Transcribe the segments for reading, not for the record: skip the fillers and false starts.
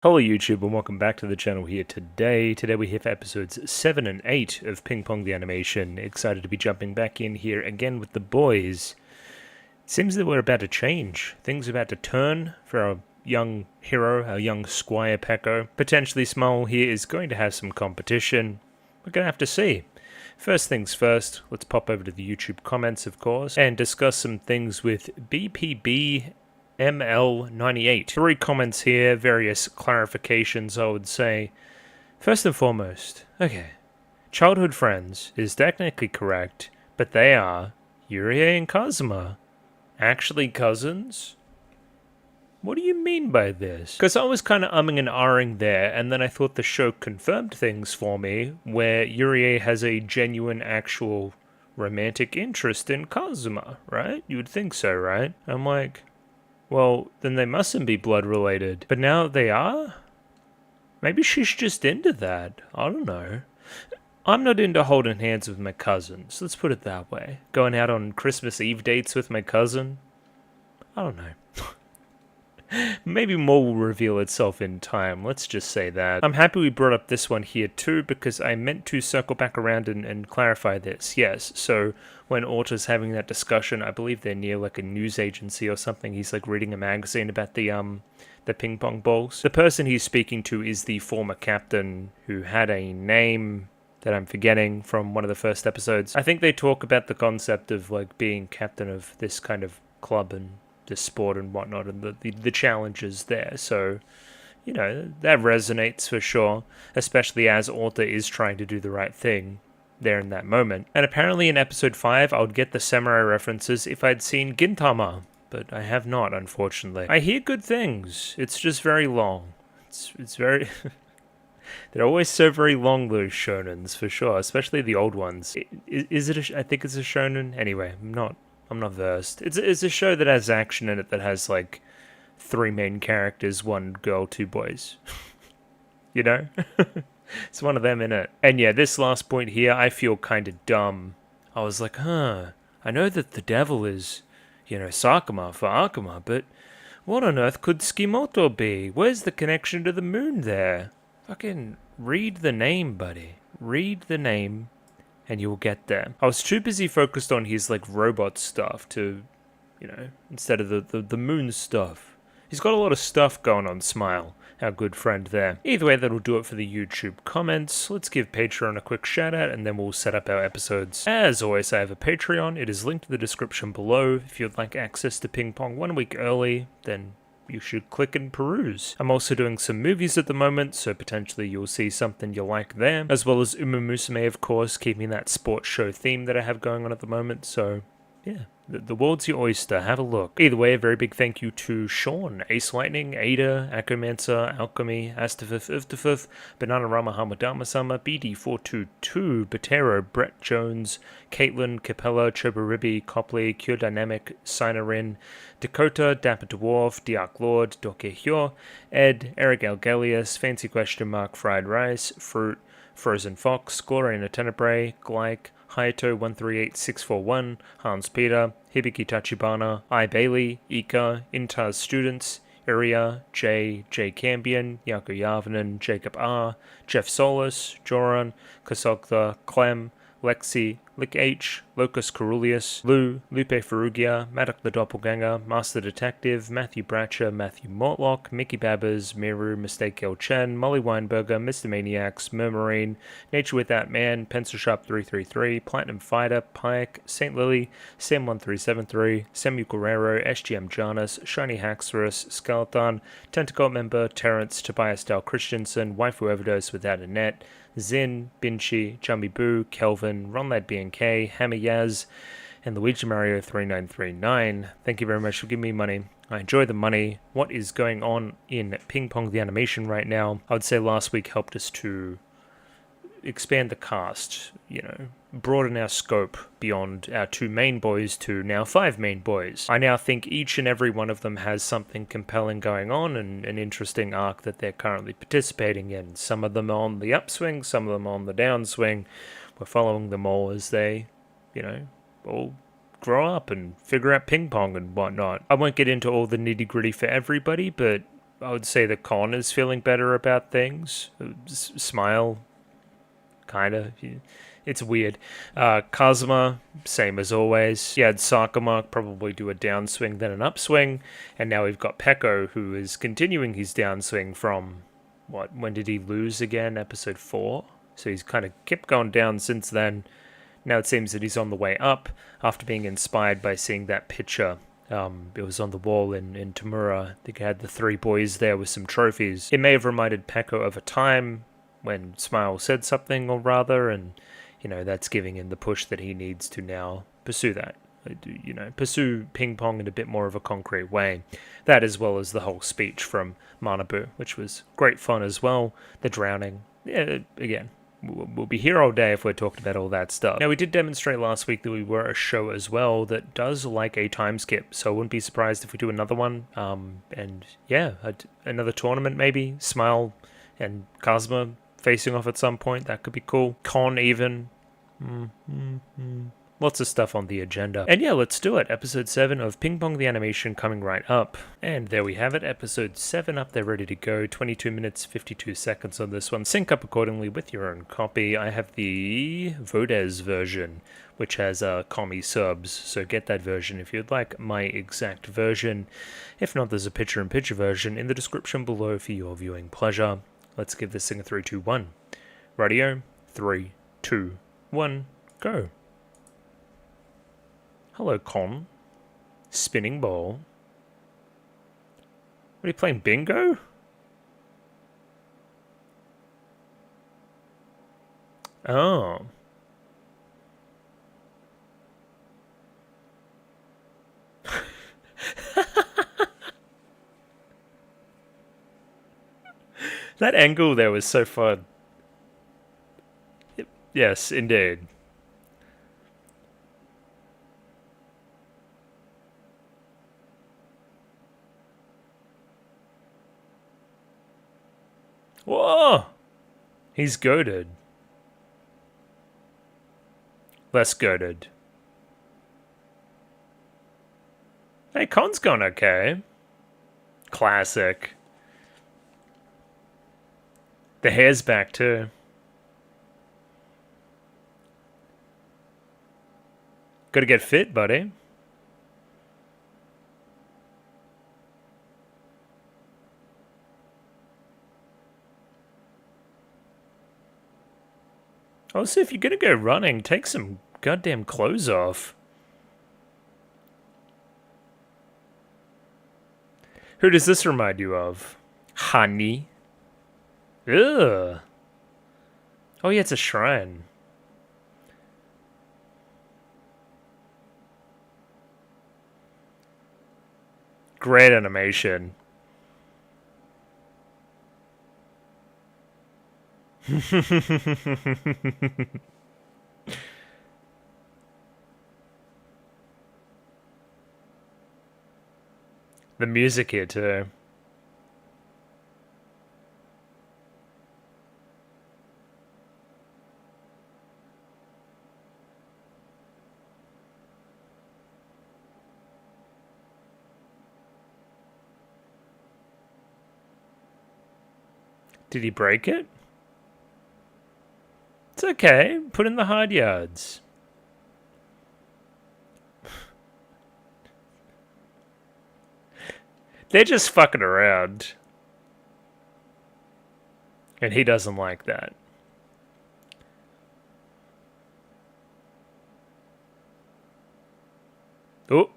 Hello YouTube and welcome back to the channel here today. Today we have episodes 7 and 8 of Ping Pong the Animation. Excited to be jumping back in here again with the boys. Seems that we're about to change. Things are about to turn for our young hero, our young Squire Pecco. Potentially Small here is going to have some competition. We're going to have to see. First things first, let's pop over to the YouTube comments of course and discuss some things with BPB ML98. 3 comments here, various clarifications I would say. First and foremost, okay, childhood friends is technically correct, but they are Yurie and Kazuma. Actually cousins? What do you mean by this? Because I was kind of umming and ahhing there, and then I thought the show confirmed things for me, where Yurie has a genuine, actual romantic interest in Kazuma, right? You would think so, right? I'm like, well, then they mustn't be blood related. But now they are? Maybe she's just into that. I don't know. I'm not into holding hands with my cousins. Let's put it that way. Going out on Christmas Eve dates with my cousin? I don't know. Maybe more will reveal itself in time, let's just say that. I'm happy we brought up this one here too, because I meant to circle back around and clarify this, yes. So, when Orta's having that discussion, I believe they're near like a news agency or something, he's like reading a magazine about the ping pong balls. The person he's speaking to is the former captain who had a name that I'm forgetting from one of the first episodes. I think they talk about the concept of like being captain of this kind of club and this sport and whatnot, and the challenges there. So, you know, that resonates for sure, especially as Orta is trying to do the right thing there in that moment. And apparently in episode 5, I would get the samurai references if I'd seen Gintama, but I have not, unfortunately. I hear good things. It's just very long. It's very... They're always so very long, those shonens, for sure, especially the old ones. Is it I think it's a shonen? Anyway, I'm not versed. It's a show that has action in it that has like 3 main characters, 1 girl, 2 boys. You know? It's one of them in it. And yeah, this last point here, I feel kind of dumb. I was like, I know that the devil is, you know, Sakuma for Akuma, but what on earth could Skimoto be? Where's the connection to the moon there? Fucking read the name, buddy. Read the name and you'll get there. I was too busy focused on his like robot stuff to, you know, instead of the moon stuff. He's got a lot of stuff going on, Smile, our good friend there. Either way, that'll do it for the YouTube comments. Let's give Patreon a quick shout out and then we'll set up our episodes. As always, I have a Patreon. It is linked in the description below. If you'd like access to Ping Pong 1 week early, then you should click and peruse. I'm also doing some movies at the moment, so potentially you'll see something you like there, as well as Musume, of course, keeping that sports show theme that I have going on at the moment, so yeah. The world's your oyster, have a look. Either way, a very big thank you to Sean, Ace Lightning, Ada, Akomancer, Alchemy, Astafif, Iftafif, Bananarama Hamadama-sama, BD422, Botero, Brett Jones, Caitlin, Capella, Choberibi, Copley, Cure Dynamic, Sinarin, Dakota, Dapper Dwarf, Diark Lord, Doke Hyo, Ed, Eric Algelius, Fancy Question Mark, Fried Rice, Fruit, Frozen Fox, Gloriana Tenebrae, Glyke, Hayato138641, Hans Peter, Hibiki Tachibana, I. Bailey, Ika, Intaz Students, Iria, J. Cambion, Yaku Yavanen, Jacob R., Jeff Solis, Joran, Kasogtha, Clem, Lexi, Lick H, Locus Carulius, Lou, Lupe Ferrugia, Maddock the Doppelganger, Master Detective, Matthew Bratcher, Matthew Mortlock, Mickey Babbers, Miru, Mistake L. Chen, Molly Weinberger, Mr. Maniacs, Murmurine, Nature Without Man, Pencil Sharp 333, Platinum Fighter, Pike, St. Lily, Sam1373, Samuel Guerrero, SGM Janus, Shiny Haxorus, Skeleton, Tentacle Member, Terrence, Tobias Dal Christensen, Waifu Overdose Without a Net, Zin, Binchi, Jumby Boo, Kelvin, Ronlad BNK, Hammer Yaz, and Luigi Mario 3939. Thank you very much for giving me money. I enjoy the money. What is going on in Ping Pong the Animation right now? I would say last week helped us to expand the cast, you know, broaden our scope beyond our 2 main boys to now 5 main boys. I now think each and every one of them has something compelling going on and an interesting arc that they're currently participating in. Some of them are on the upswing, some of them are on the downswing. We're following them all as they, you know, all grow up and figure out ping pong and whatnot. I won't get into all the nitty gritty for everybody, but I would say that Con is feeling better about things. Smile, kind of. It's weird. Kazuma, same as always. He had Sakuma probably do a downswing, then an upswing. And now we've got Peko, who is continuing his downswing from, what, when did he lose again? Episode 4? So he's kind of kept going down since then. Now it seems that he's on the way up after being inspired by seeing that picture. It was on the wall in Tamura. I think I had the 3 boys there with some trophies. It may have reminded Peko of a time when Smile said something, or rather, and, that's giving him the push that he needs to now pursue that. Pursue ping pong in a bit more of a concrete way. That, as well as the whole speech from Manabu, which was great fun as well. The drowning. Yeah, again, we'll be here all day if we're talking about all that stuff. Now, we did demonstrate last week that we were a show as well that does like a time skip, so I wouldn't be surprised if we do another one. And yeah, another tournament maybe. Smile and Kazuma facing off at some point. That could be cool. Con even. Lots of stuff on the agenda. And yeah, let's do it. Episode 7 of Ping Pong the Animation coming right up. And there we have it. Episode 7 up there, ready to go. 22 minutes, 52 seconds on this one. Sync up accordingly with your own copy. I have the Vodez version, which has commie subs. So get that version if you'd like my exact version. If not, there's a picture-in-picture version in the description below for your viewing pleasure. Let's give this thing a 3, 2, 1. Radio, 3, 2, 1, go. Hello, Con. Spinning ball. What are you playing, bingo? Oh. That angle there was so fun. Yes, indeed. Whoa! He's goated. Less goated. Hey, Con's going okay. Classic. The hair's back too. Gotta get fit, buddy. Also, if you're gonna go running, take some goddamn clothes off. Who does this remind you of? Honey. Ugh. Oh yeah, it's a shrine. Great animation. The music here too. Did he break it? It's okay. Put in the hard yards. They're just fucking around. And he doesn't like that. Oh.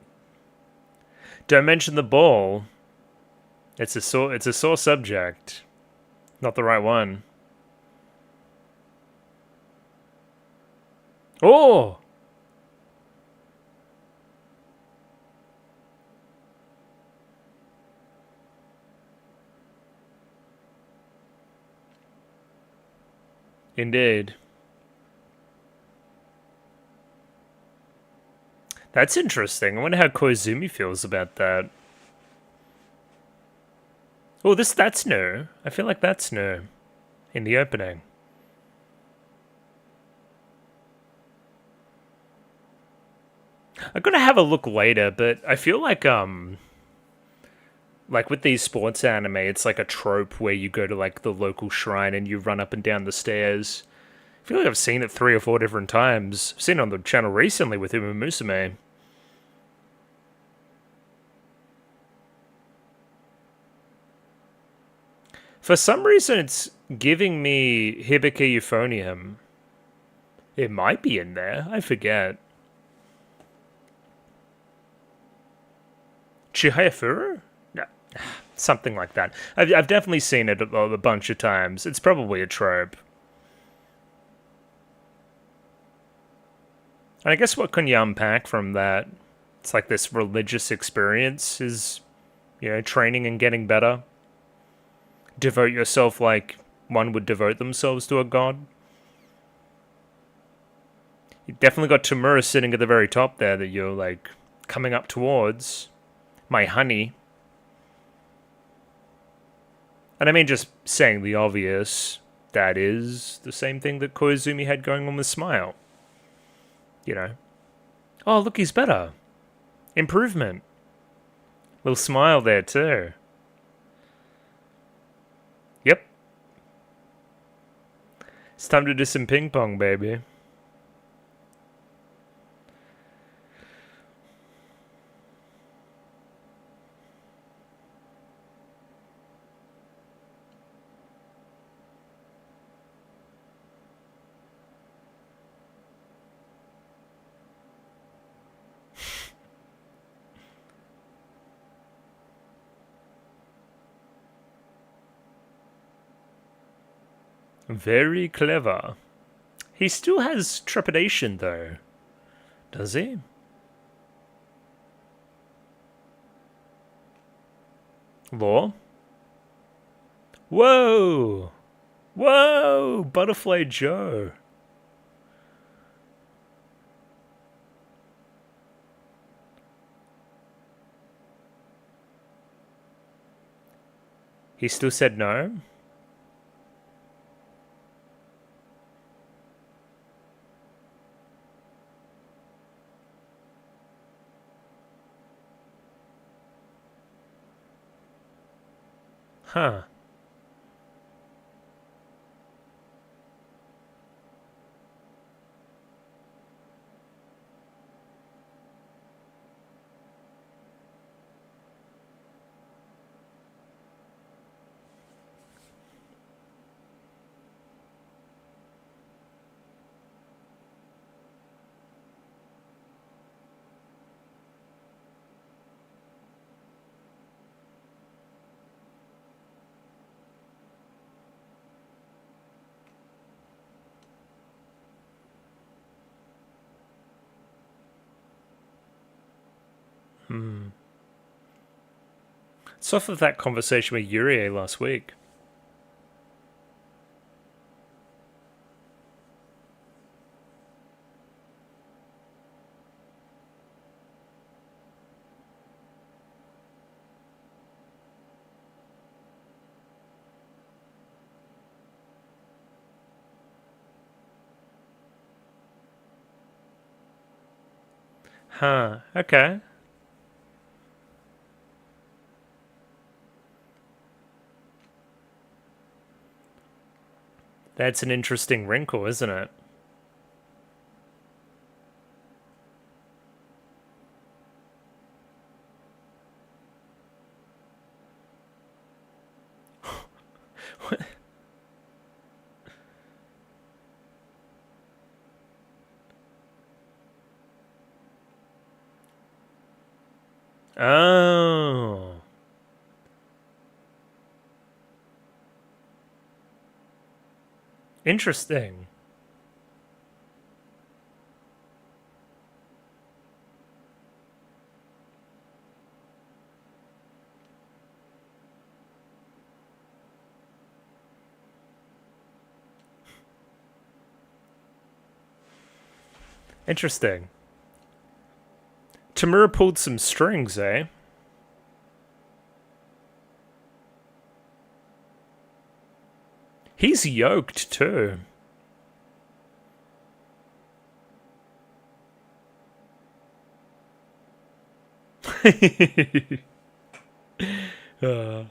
Don't mention the ball. It's a sore subject. Not the right one. Oh! Indeed. That's interesting. I wonder how Koizumi feels about that. Oh, that's new. I feel like that's new. In the opening. I'm gonna have a look later, but I feel like, Like with these sports anime, it's like a trope where you go to like the local shrine and you run up and down the stairs. I feel like I've seen it 3 or 4 different times. I've seen it on the channel recently with him and Musume. For some reason, it's giving me Hibiki Euphonium. It might be in there. I forget. Chihayafuru? No. Something like that. I've definitely seen it a bunch of times. It's probably a trope. And I guess what can you unpack from that? It's like this religious experience is, training and getting better. Devote yourself like one would devote themselves to a god. You definitely got Tamura sitting at the very top there that you're like coming up towards. My honey. And I mean, just saying the obvious, that is the same thing that Koizumi had going on with Smile. Oh, look, he's better. Improvement. Little smile there, too. Yep. It's time to do some ping pong, baby. Very clever. He still has trepidation, though. Does he? Law? Whoa! Whoa! Butterfly Joe. He still said no? Huh. It's off of that conversation with Yurie last week. Huh, okay. That's an interesting wrinkle, isn't it? Oh. Interesting. Interesting. Tamura pulled some strings, eh? He's yoked, too. What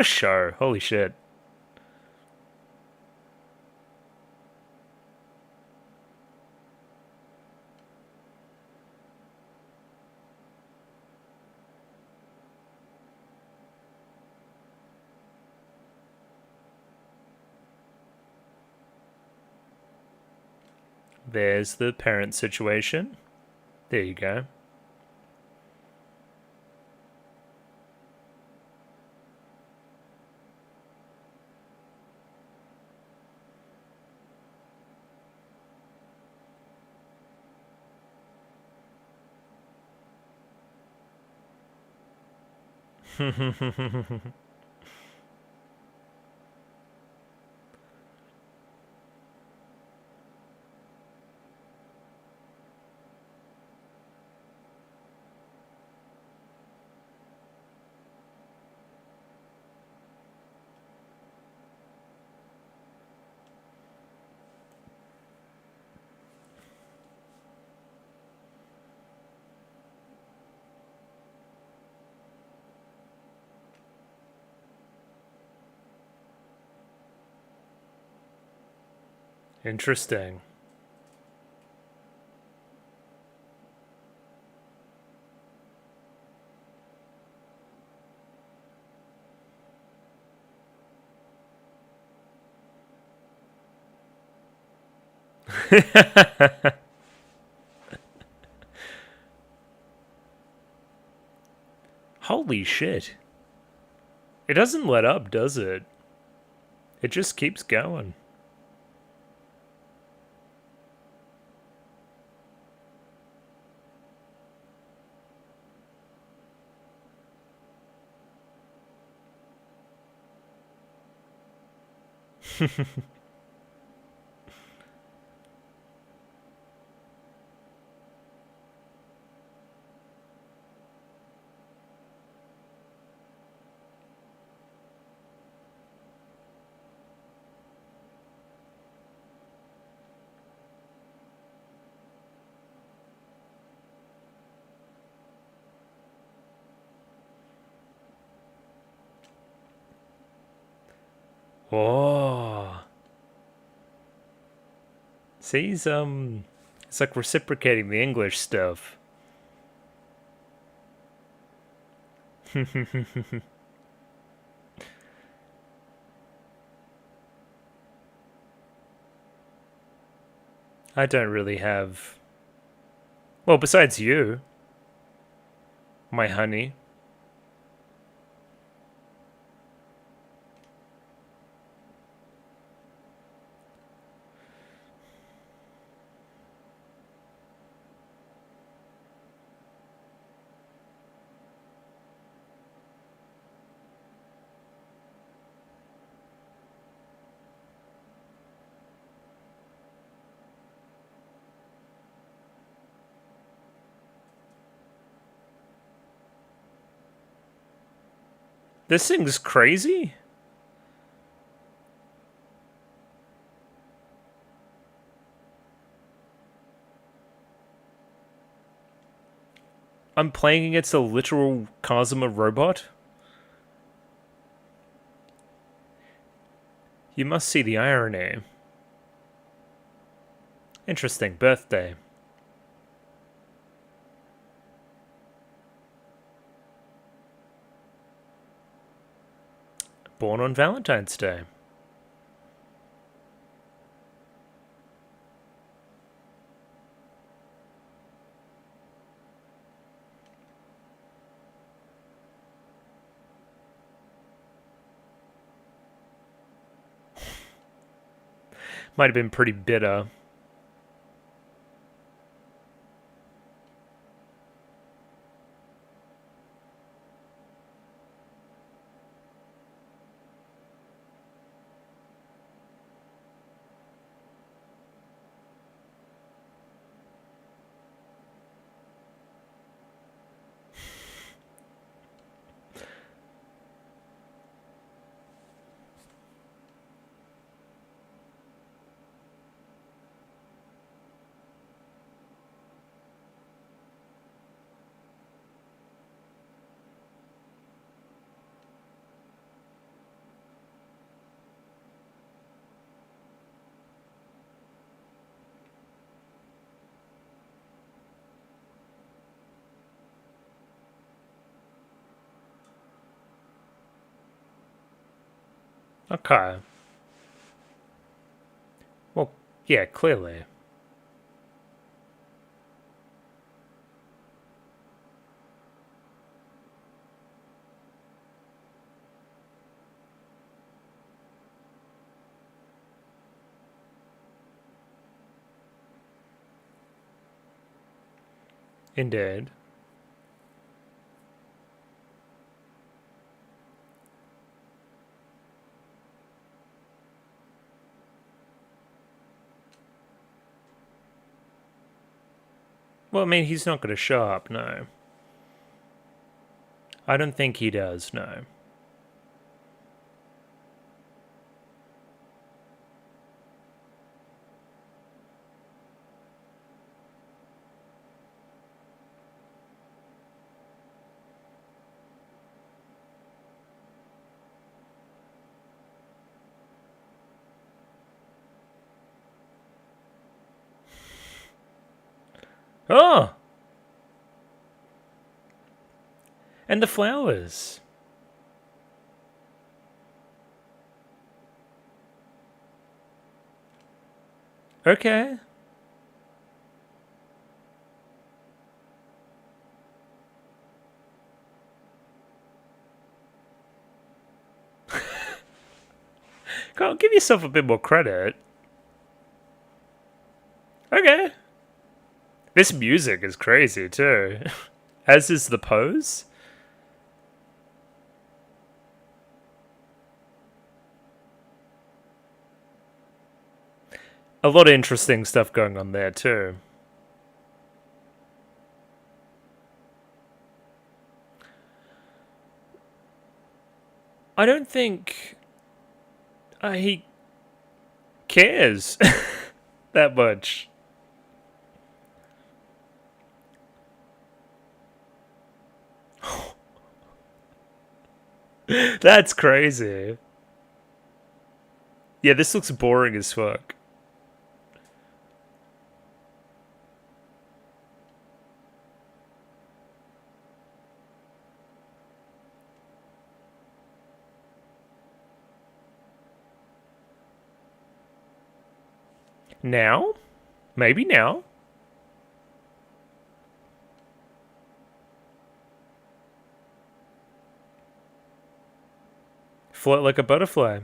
a show. Holy shit. There's the parent situation. There you go. Interesting. Holy shit. It doesn't let up, does it? It just keeps going. Oh. See, it's like reciprocating the English stuff. I don't really have... Well, besides you, my honey. This thing's crazy? I'm playing against a literal Kazuma robot? You must see the irony. Interesting birthday. Born on Valentine's Day. Might have been pretty bitter. Okay. Well, yeah, clearly. Indeed. Well, I mean, he's not going to show up, no. I don't think he does, no. Oh! And the flowers. Okay. Go on, give yourself a bit more credit. Okay. This music is crazy, too. As is the pose. A lot of interesting stuff going on there, too. I don't think he cares that much. That's crazy. Yeah, this looks boring as fuck. Now? Maybe now. Float like a butterfly.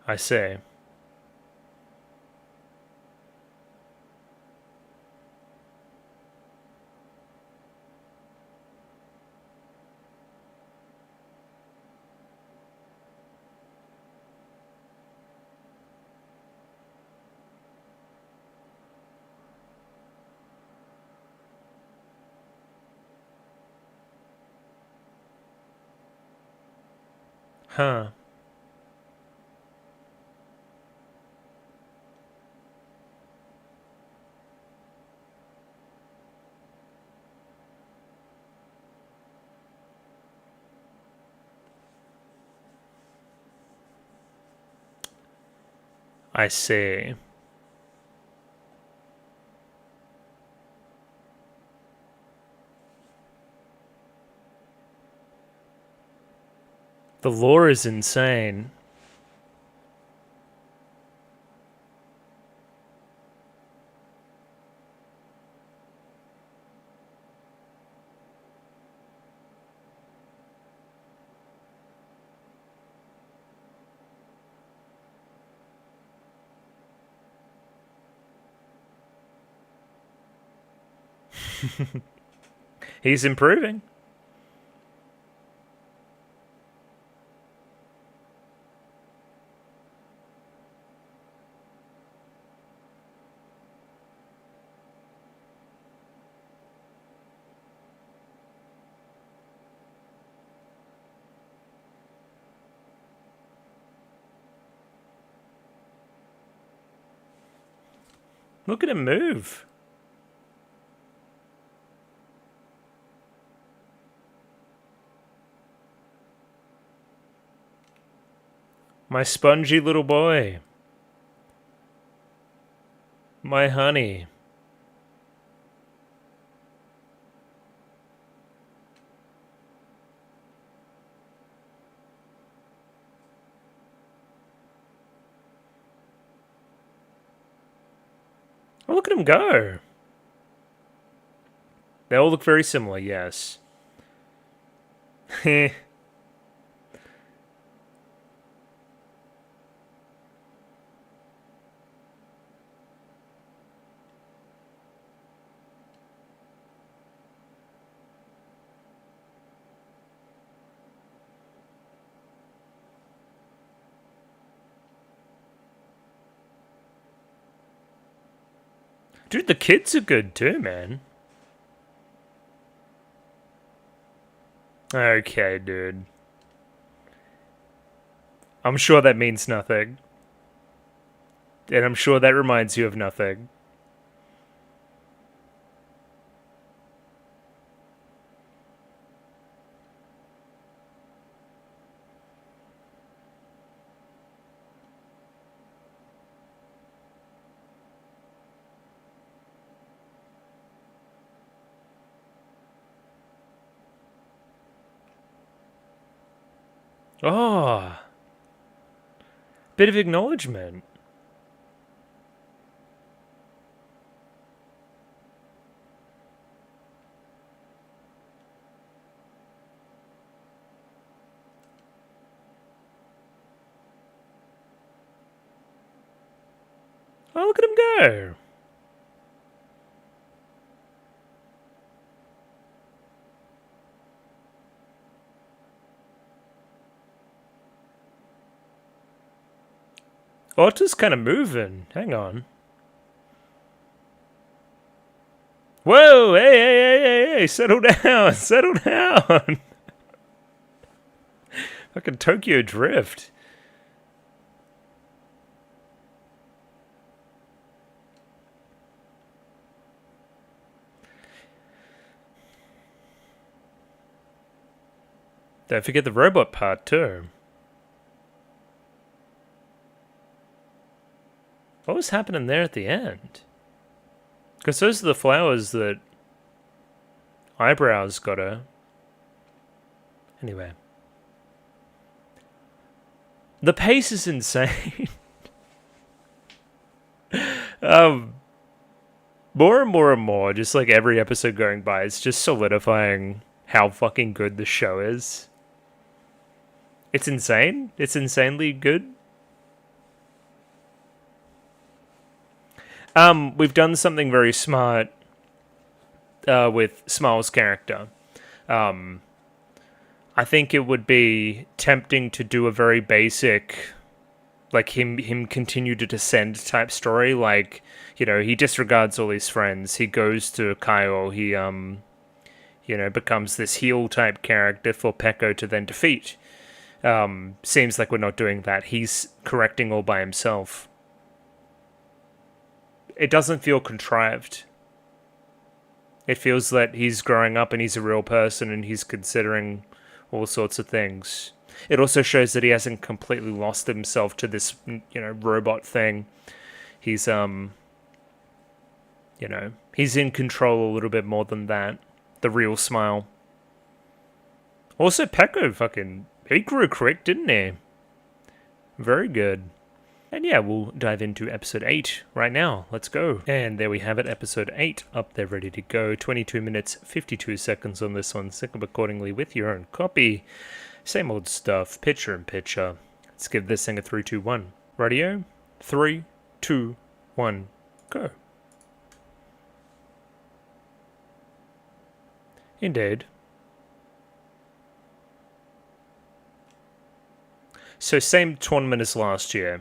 I say. Huh. I see. The lore is insane. He's improving. Look at him move. My spongy little boy. My honey. Oh, look at him go. They all look very similar, yes. Heh. Dude, the kids are good too, man. Okay, dude. I'm sure that means nothing. And I'm sure that reminds you of nothing. Oh. Bit of acknowledgement. Oh, look at him go. Otter's kind of moving. Hang on. Whoa! Hey! Settle down! Settle down! Fucking Tokyo Drift. Don't forget the robot part, too. What was happening there at the end? Because those are the flowers that Eyebrows got her. Anyway. The pace is insane. More and more and more, just like every episode going by, it's just solidifying how fucking good the show is. It's insane. It's insanely good. We've done something very smart with Smile's character. I think it would be tempting to do a very basic, like him continue to descend type story. Like, you know, he disregards all his friends. He goes to Kyle. He you know, becomes this heel type character for Peko to then defeat. Seems like we're not doing that. He's correcting all by himself. It doesn't feel contrived. It feels that he's growing up and he's a real person and he's considering all sorts of things. It also shows that he hasn't completely lost himself to this, you know, robot thing. He's, you know, he's in control a little bit more than that. The real Smile. Also, Peko fucking, he grew quick, didn't he? Very good. And yeah, we'll dive into episode 8 right now. Let's go. And there we have it, episode 8 up there ready to go. 22 minutes, 52 seconds on this one. Sync up accordingly with your own copy. Same old stuff, picture in picture. Let's give this thing a 3, 2, 1. Radio? 3, 2, 1, go. Indeed. So same tournament as last year.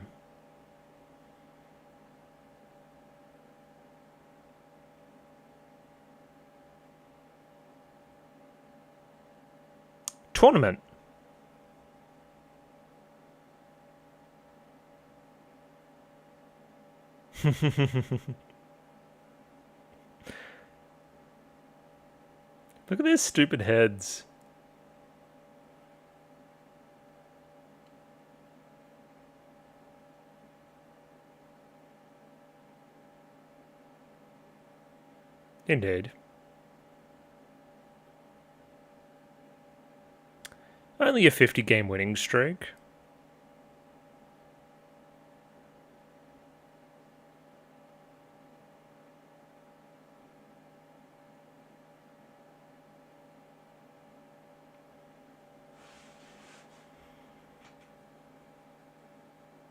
Tournament. Look at their stupid heads. Indeed. Only a 50-game winning streak.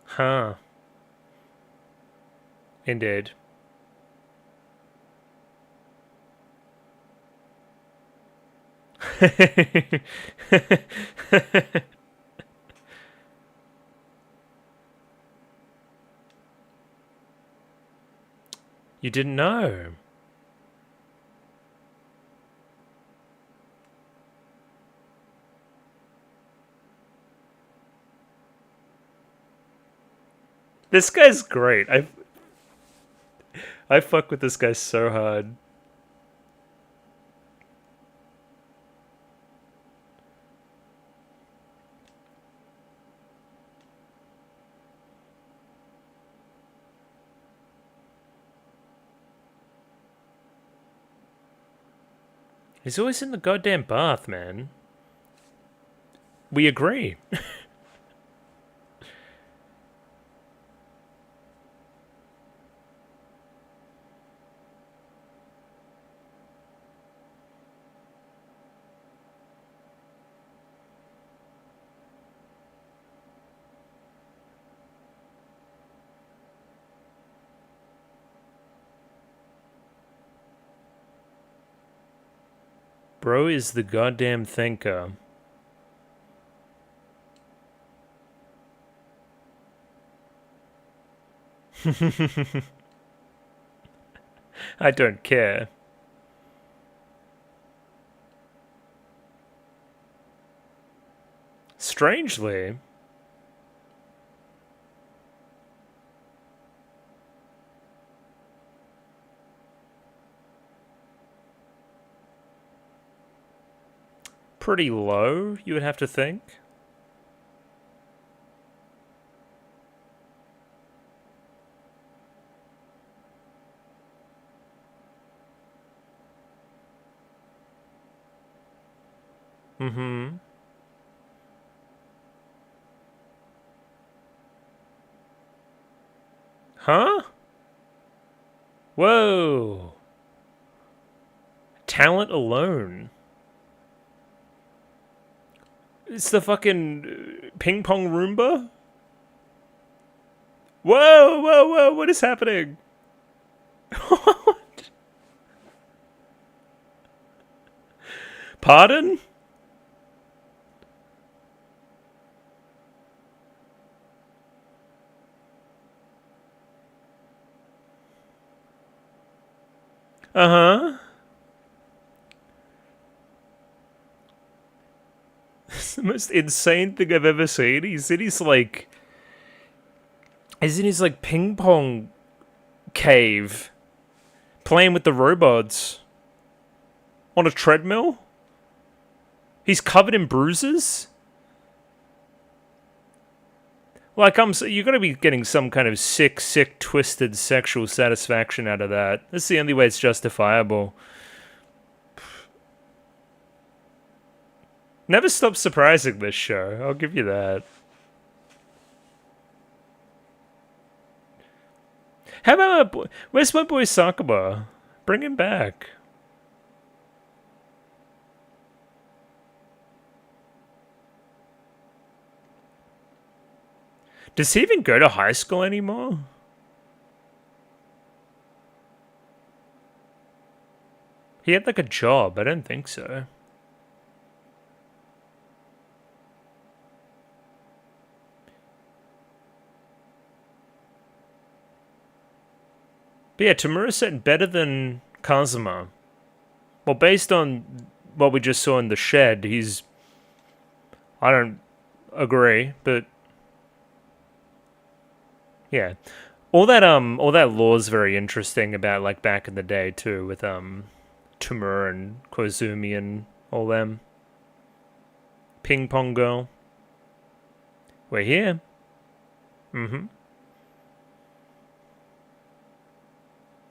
Huh. Indeed. You didn't know. This guy's great. I fuck with this guy so hard. He's always in the goddamn bath, man. We agree. Bro is the goddamn thinker. I don't care. Strangely. Pretty low, you would have to think. Mm-hmm. Huh? Whoa. Talent alone. It's the fucking ping pong Roomba? Whoa, whoa, whoa, what is happening? What? Pardon? Uh-huh. It's the most insane thing I've ever seen. He's in his like ping pong cave playing with the robots on a treadmill. He's covered in bruises. Like, you gotta be getting some kind of sick, twisted sexual satisfaction out of that. That's the only way it's justifiable. Never stops surprising this show, I'll give you that. How about where's my boy Sakaba? Bring him back. Does he even go to high school anymore? He had like a job, I don't think so. But yeah, Tamura said better than Kazuma. Well, based on what we just saw in the shed, he's... I don't agree, but... Yeah. All that lore is very interesting about, like, back in the day, too, with, Tumor and Koizumi and all them. Ping Pong Girl. We're here. Mm-hmm.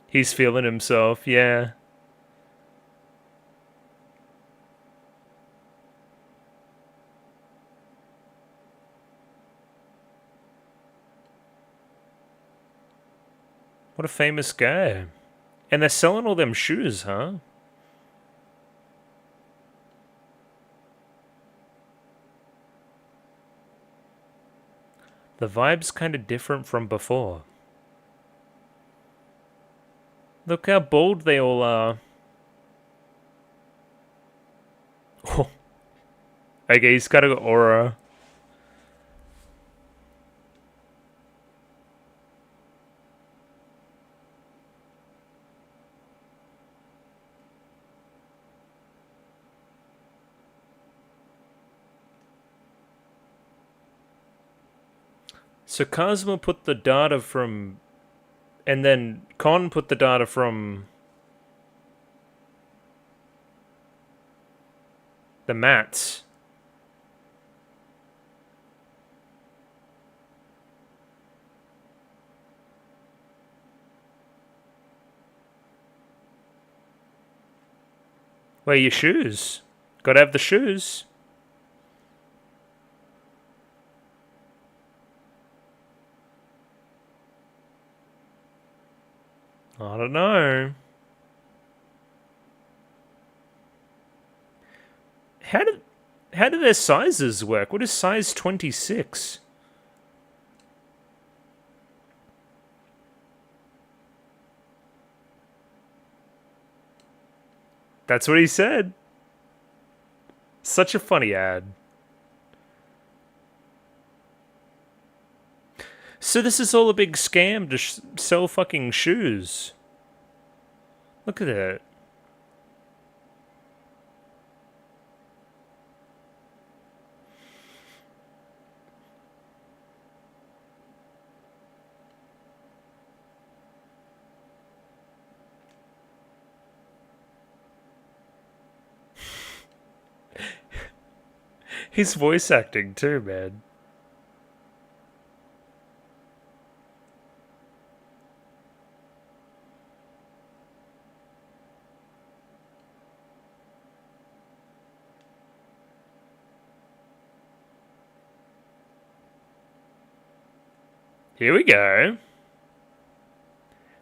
He's feeling himself, yeah. What a famous guy. And they're selling all them shoes, huh? The vibe's kind of different from before. Look how bold they all are. Oh. Okay, he's got an aura. So Kazuma put the data from... And then Kon put the data from... the mats. Where are your shoes? Gotta have the shoes. I don't know. How do their sizes work? What is size 26? That's what he said. Such a funny ad. So this is all a big scam to sell fucking shoes. Look at that. He's voice acting too, man. Here we go.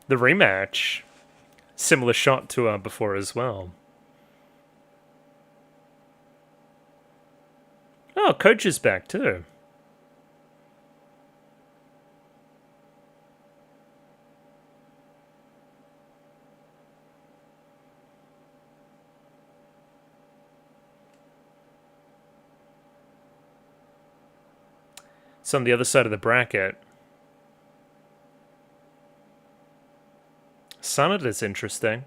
The rematch. Similar shot to before as well. Oh, Coach is back too. It's on the other side of the bracket. Sanada's interesting.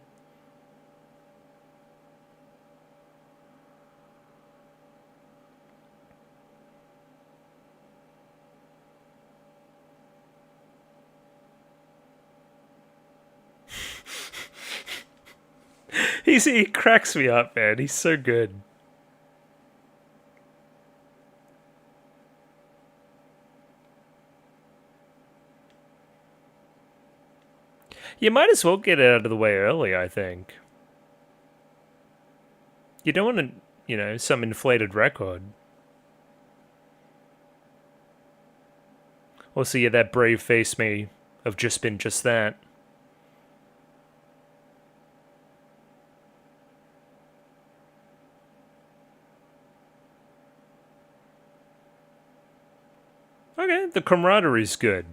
He cracks me up, man. He's so good. You might as well get it out of the way early, I think. You don't want to, some inflated record. Also, yeah, that brave face may have just been just that. Okay, the camaraderie's good.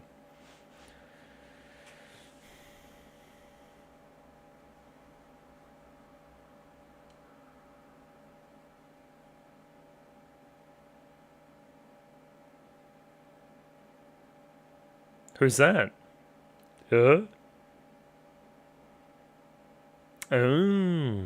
Who's that? Huh? Oh.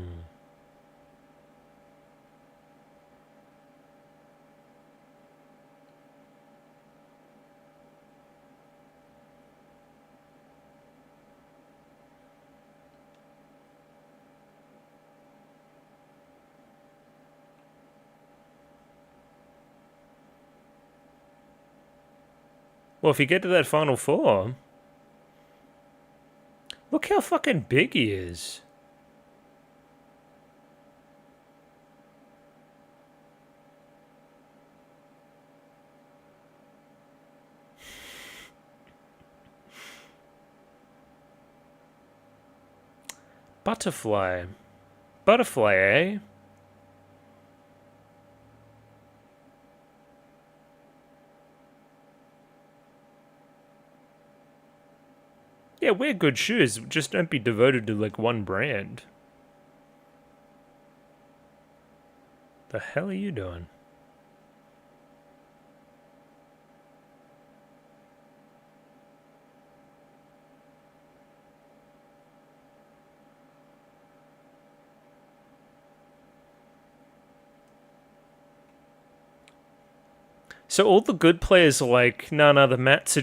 Well, if you get to that final four, look how fucking big he is. Butterfly. Butterfly, eh? Yeah, wear good shoes. Just don't be devoted to, like, one brand. The hell are you doing? So all the good players are like, no, the mats are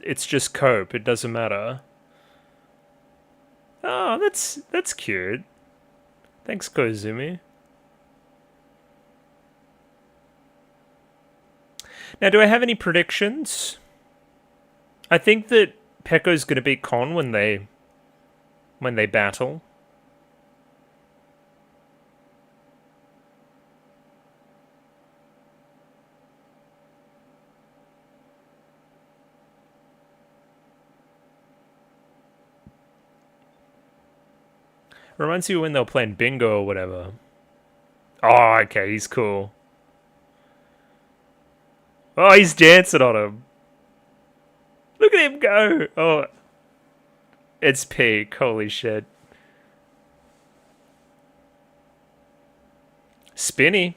it's just cope. It doesn't matter. Oh, that's cute. Thanks, Kozumi. Now, do I have any predictions? I think that Pekko's going to beat Kon when they battle. Reminds me of when they were playing bingo or whatever. Oh, okay, he's cool. Oh, he's dancing on him. Look at him go. Oh, it's peak. Holy shit. Spinny.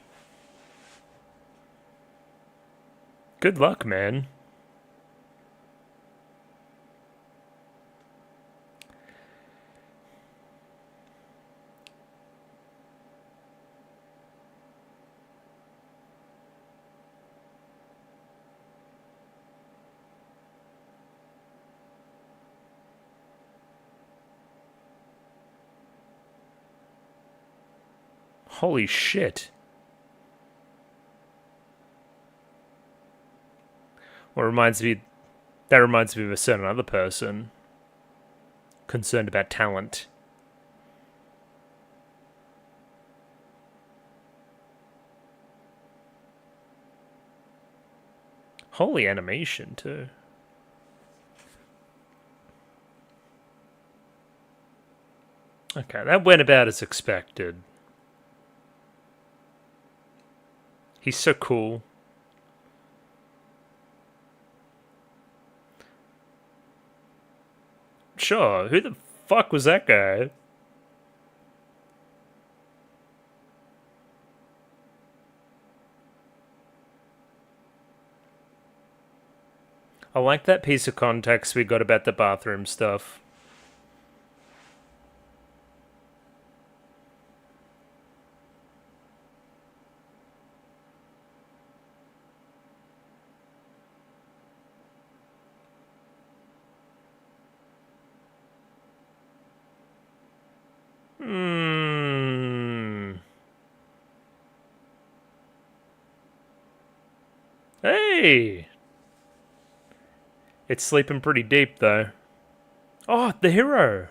Good luck, man. Holy shit. Well, that reminds me of a certain other person concerned about talent. Holy animation, too. Okay, that went about as expected. He's so cool. Sure, who the fuck was that guy? I like that piece of context we got about the bathroom stuff. Hey! It's sleeping pretty deep, though. Oh, the hero!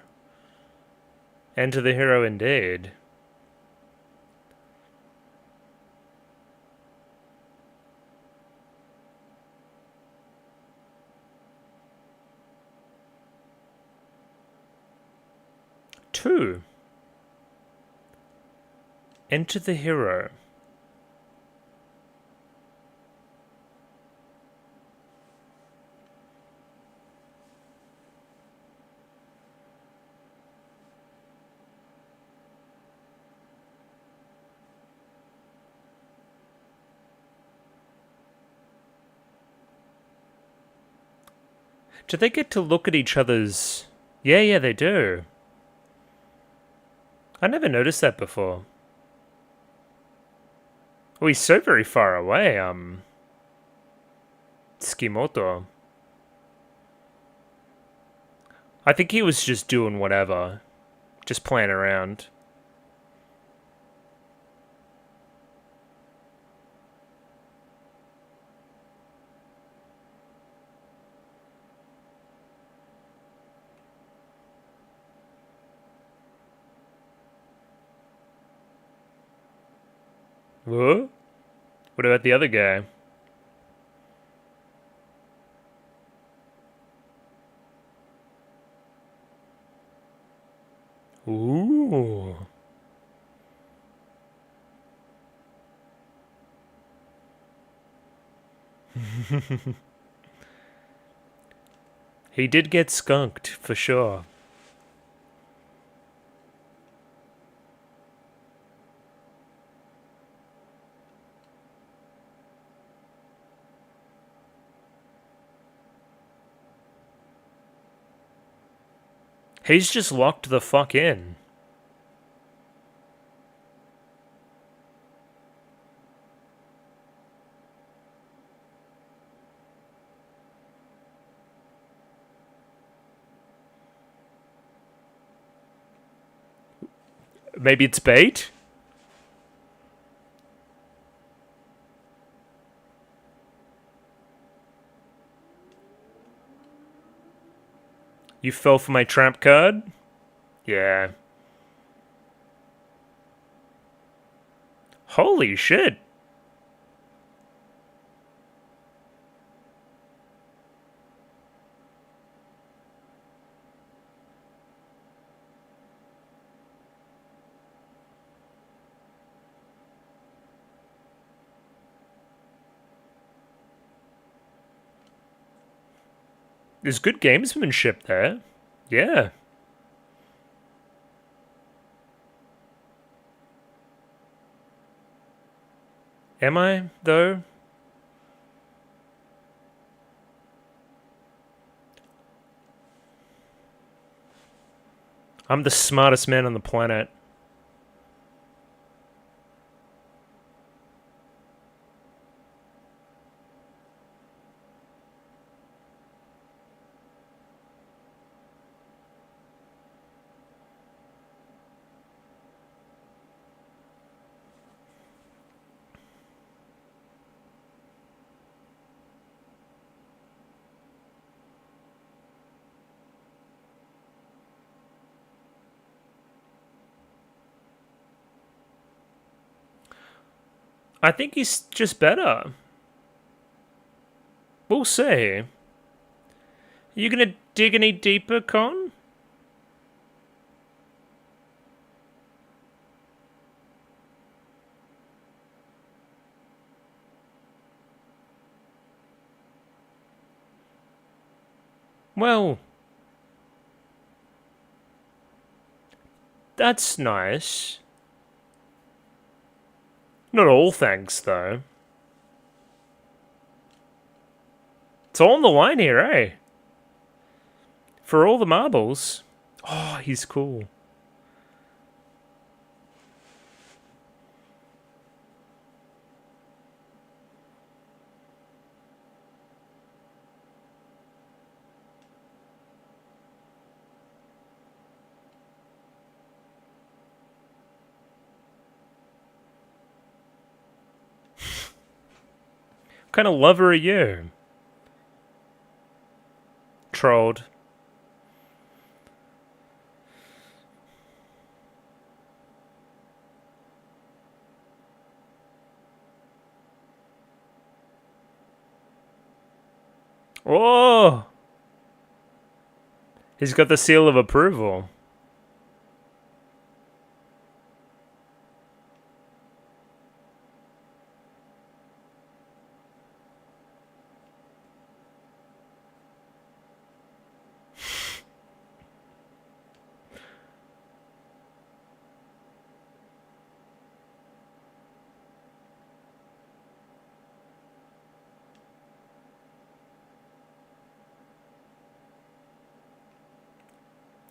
Enter the hero indeed. Two. Enter the hero. Do they get to look at each other's... Yeah, they do. I never noticed that before. Oh, he's so very far away, Skimoto. I think he was just doing whatever. Just playing around. What? What about the other guy? Ooh. He did get skunked, for sure. He's just locked the fuck in. Maybe it's bait? You fell for my trap card? Yeah. Holy shit. There's good gamesmanship there. Yeah. Am I, though? I'm the smartest man on the planet. I think he's just better. We'll see. You gonna dig any deeper, Con? Well, that's nice. Not all thanks, though. It's all on the line here, eh? For all the marbles. Oh, he's cool. What kind of lover are you? Trolled. Oh! He's got the seal of approval.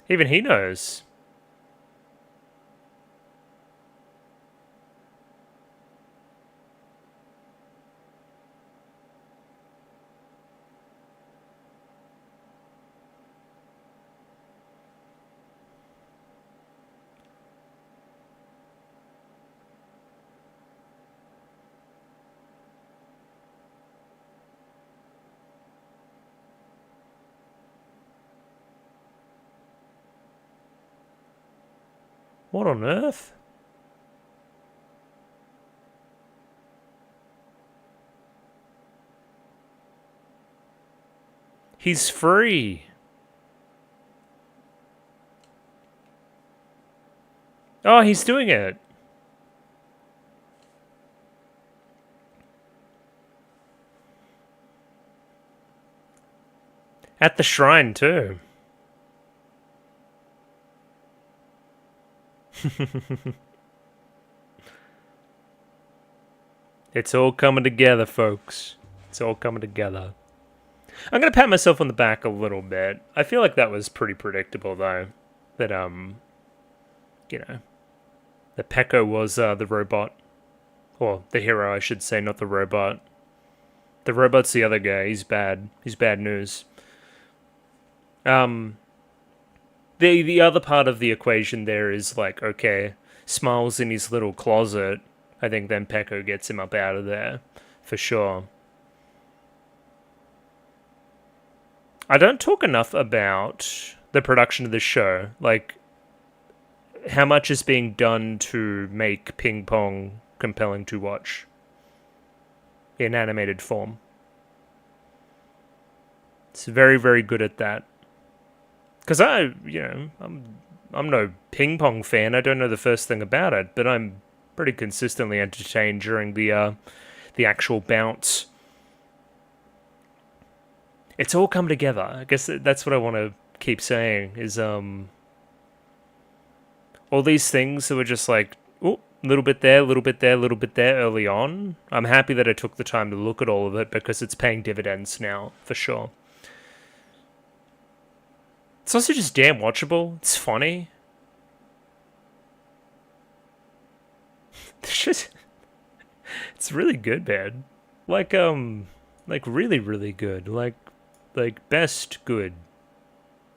Even he knows. What on earth? He's free. Oh, he's doing it. At the shrine, too. It's all coming together, folks. It's all coming together. I'm going to pat myself on the back a little bit. I feel like that was pretty predictable, though. That, you know, that Peko was the robot. Or the hero, I should say, not the robot. The robot's the other guy. He's bad. He's bad news. The other part of the equation there is like, okay, Smile's in his little closet. I think then Peko gets him up out of there, for sure. I don't talk enough about the production of this show, like how much is being done to make Ping Pong compelling to watch in animated form. It's very, very good at that. Because I'm no ping pong fan. I don't know the first thing about it, but I'm pretty consistently entertained during the actual bounce. It's all come together. I guess that's what I want to keep saying is all these things that were just like, oh, a little bit there, a little bit there, a little bit there early on. I'm happy that I took the time to look at all of it because it's paying dividends now, for sure. It's also just damn watchable. It's funny. It's really good, man. Like really, really good. Like best good.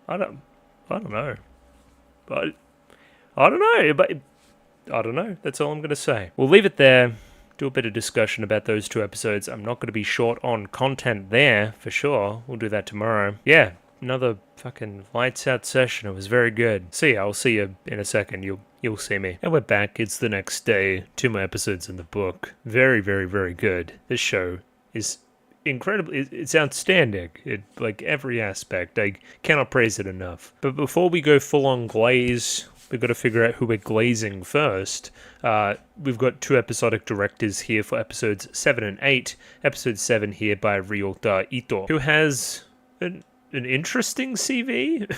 I don't know. But I don't know. But I don't know. That's all I'm gonna say. We'll leave it there. Do a bit of discussion about those two episodes. I'm not going to be short on content there, for sure. We'll do that tomorrow. Yeah, another fucking lights out session. It was very good. See ya. I'll see you in a second. You'll see me. And we're back. It's the next day. 2 more episodes in the book. Very, very, very good. This show is incredible. It's outstanding. Like every aspect. I cannot praise it enough. But before we go full on glaze, we've got to figure out who we're glazing first. We've got 2 episodic directors here for episodes 7 and 8. Episode 7 here by Ryota Ito, who has an interesting CV.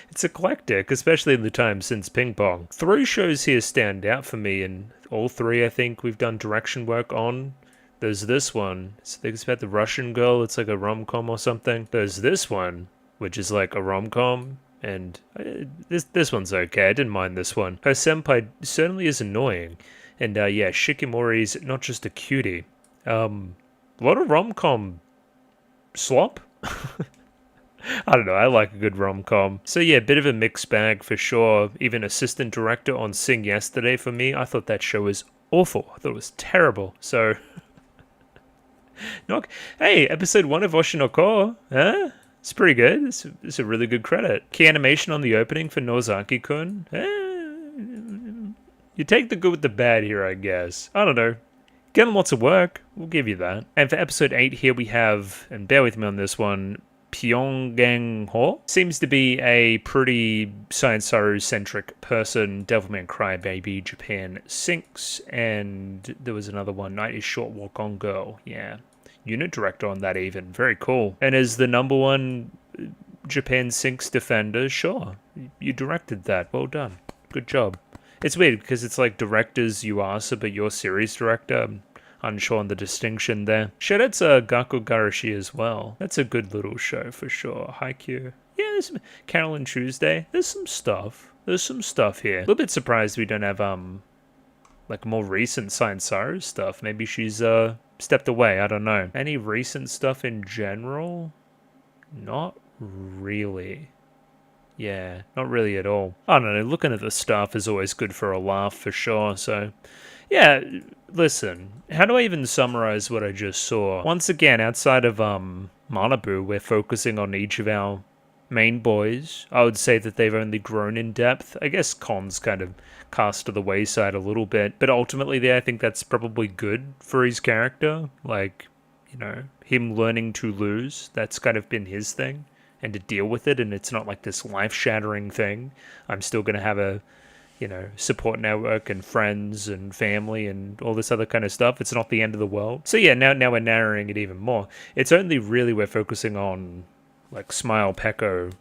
It's eclectic, especially in the time since Ping Pong. 3 shows here stand out for me, and all 3 I think we've done direction work on. There's this one. I think it's about the Russian girl. It's like a rom-com or something. There's this one, which is like a rom-com. And this one's okay. I didn't mind this one. Her senpai certainly is annoying. And yeah, Shikimori's not just a cutie. A lot of rom-com slop. I don't know, I like a good rom-com. So yeah, bit of a mixed bag for sure. Even assistant director on Sing Yesterday for me, I thought that show was awful. I thought it was terrible. So, hey, episode 1 of Oshinoko, huh? It's pretty good. It's a really good credit. Key animation on the opening for Nozaki-kun. You take the good with the bad here, I guess. I don't know. Getting lots of work. We'll give you that. And for episode 8 here we have, and bear with me on this one, Pyongyang-ho. Seems to be a pretty Science Saru-centric person. Devilman Crybaby, Japan Sinks, and there was another one, Night is Short, Walk on Girl. Yeah. Unit director on that even. Very cool. And as the number 1 Japan Sinks defender, sure. You directed that. Well done. Good job. It's weird because it's like directors Yuasa, but you're series director. I'm unsure on the distinction there. Shoutout Gaku Garashi as well. That's a good little show for sure. Haikyuu. Yeah, there's some Carol and Tuesday. There's some stuff. There's some stuff here. A little bit surprised we don't have like more recent Science Saru stuff. Maybe she's stepped away, I don't know. Any recent stuff in general? Not really. Yeah, not really at all. I don't know, looking at the stuff is always good for a laugh for sure, so... Yeah, listen, how do I even summarize what I just saw? Once again, outside of Manabu, we're focusing on each of our main boys. I would say that they've only grown in depth. I guess Con's kind of cast to the wayside a little bit, but ultimately there I think that's probably good for his character. Like, you know, him learning to lose, that's kind of been his thing. and to deal with it, and it's not like this life-shattering thing. I'm still going to have a, support network and friends and family and all this other kind of stuff. It's not the end of the world. So yeah, now we're narrowing it even more. It's only really we're focusing on like Smile, Peko,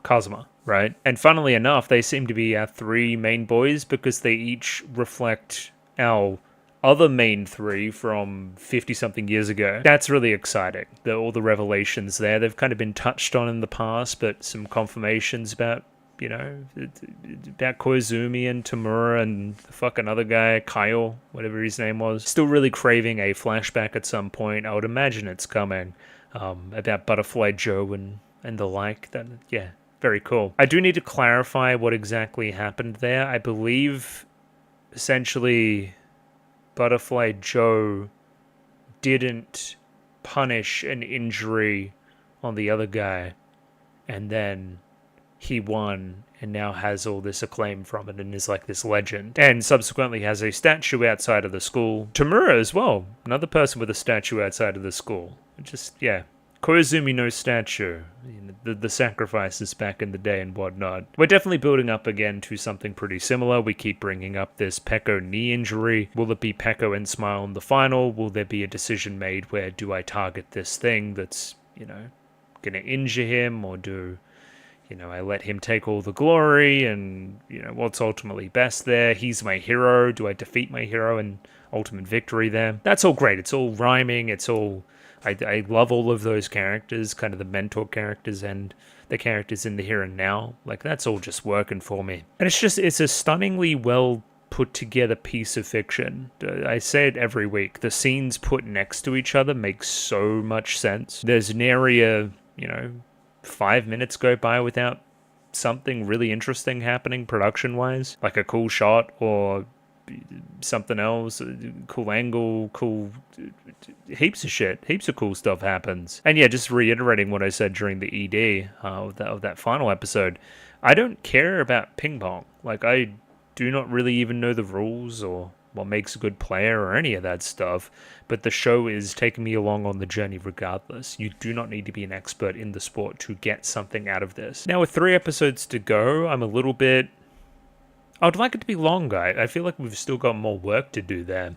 Kazuma, right? And funnily enough, they seem to be our three main boys because they each reflect our other main three from 50-something years ago. That's really exciting. All the revelations there. They've kind of been touched on in the past, but some confirmations about Koizumi and Tamura and the fucking other guy, Kyle, whatever his name was. Still really craving a flashback at some point. I would imagine it's coming. About Butterfly Joe and the like. That, yeah, very cool. I do need to clarify what exactly happened there. I believe, essentially, Butterfly Joe didn't punish an injury on the other guy, and then he won and now has all this acclaim from it and is like this legend, and subsequently has a statue outside of the school. Tamura as well, another person with a statue outside of the school. Just, yeah. Koizumi no statue, the sacrifices back in the day and whatnot. We're definitely building up again to something pretty similar. We keep bringing up this Peko knee injury. Will it be Peko and Smile in the final? Will there be a decision made where do I target this thing that's, gonna injure him, or do I let him take all the glory, and, what's ultimately best there? He's my hero. Do I defeat my hero and ultimate victory there? That's all great. It's all rhyming. It's all... I love all of those characters, kind of the mentor characters and the characters in the here and now. Like, that's all just working for me. And it's a stunningly well put together piece of fiction. I say it every week. The scenes put next to each other make so much sense. There's nary a, 5 minutes go by without something really interesting happening production-wise. Like a cool shot or something else, cool angle, cool... heaps of shit. Heaps of cool stuff happens. And yeah, just reiterating what I said during the ED of that final episode, I don't care about ping pong. Like, I do not really even know the rules or what makes a good player or any of that stuff, but the show is taking me along on the journey regardless. You do not need to be an expert in the sport to get something out of this. Now, with 3 episodes to go, I'm a little bit... I would like it to be longer. I feel like we've still got more work to do there.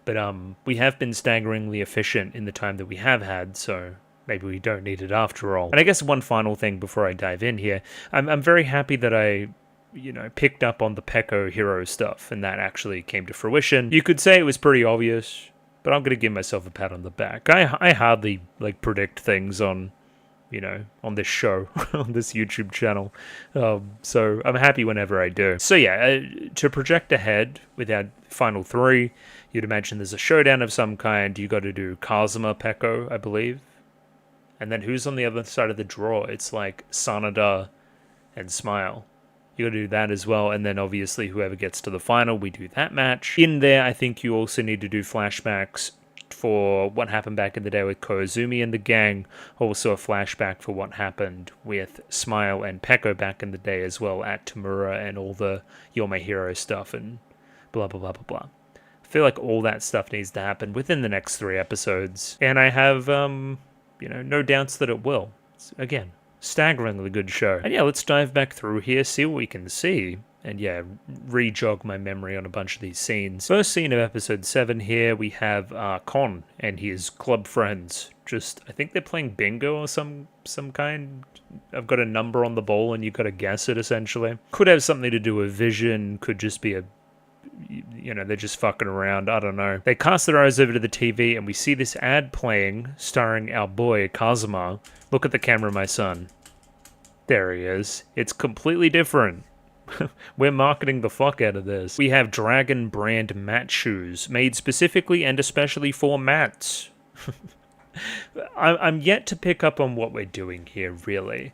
But we have been staggeringly efficient in the time that we have had, so maybe we don't need it after all. And I guess one final thing before I dive in here. I'm very happy that I, picked up on the Peko hero stuff, and that actually came to fruition. You could say it was pretty obvious, but I'm going to give myself a pat on the back. I hardly, predict things on... on this show, on this YouTube channel. So I'm happy whenever I do. So yeah, to project ahead with our final 3, you'd imagine there's a showdown of some kind. You got to do Kazuma, Peko, I believe. And then who's on the other side of the draw? It's like Sanada and Smile. You got to do that as well. And then obviously whoever gets to the final, we do that match. In there, I think you also need to do flashbacks for what happened back in the day with Koizumi and the gang, also a flashback for what happened with Smile and Peko back in the day as well at Tamura and all the You're My Hero stuff and blah, blah, blah, blah, blah. I feel like all that stuff needs to happen within the next 3 episodes, and I have, no doubts that it will. It's, again, staggeringly good show. And yeah, let's dive back through here, see what we can see. And yeah, re-jog my memory on a bunch of these scenes. First scene of episode 7 here, we have Kon and his club friends. I think they're playing bingo or some kind. I've got a number on the ball and you've got to guess it, essentially. Could have something to do with vision, could just be they're just fucking around, I don't know. They cast their eyes over to the TV and we see this ad playing, starring our boy, Kazuma. Look at the camera, my son. There he is. It's completely different. We're marketing the fuck out of this. We have Dragon brand mat shoes, made specifically and especially for mats. I'm yet to pick up on what we're doing here, really.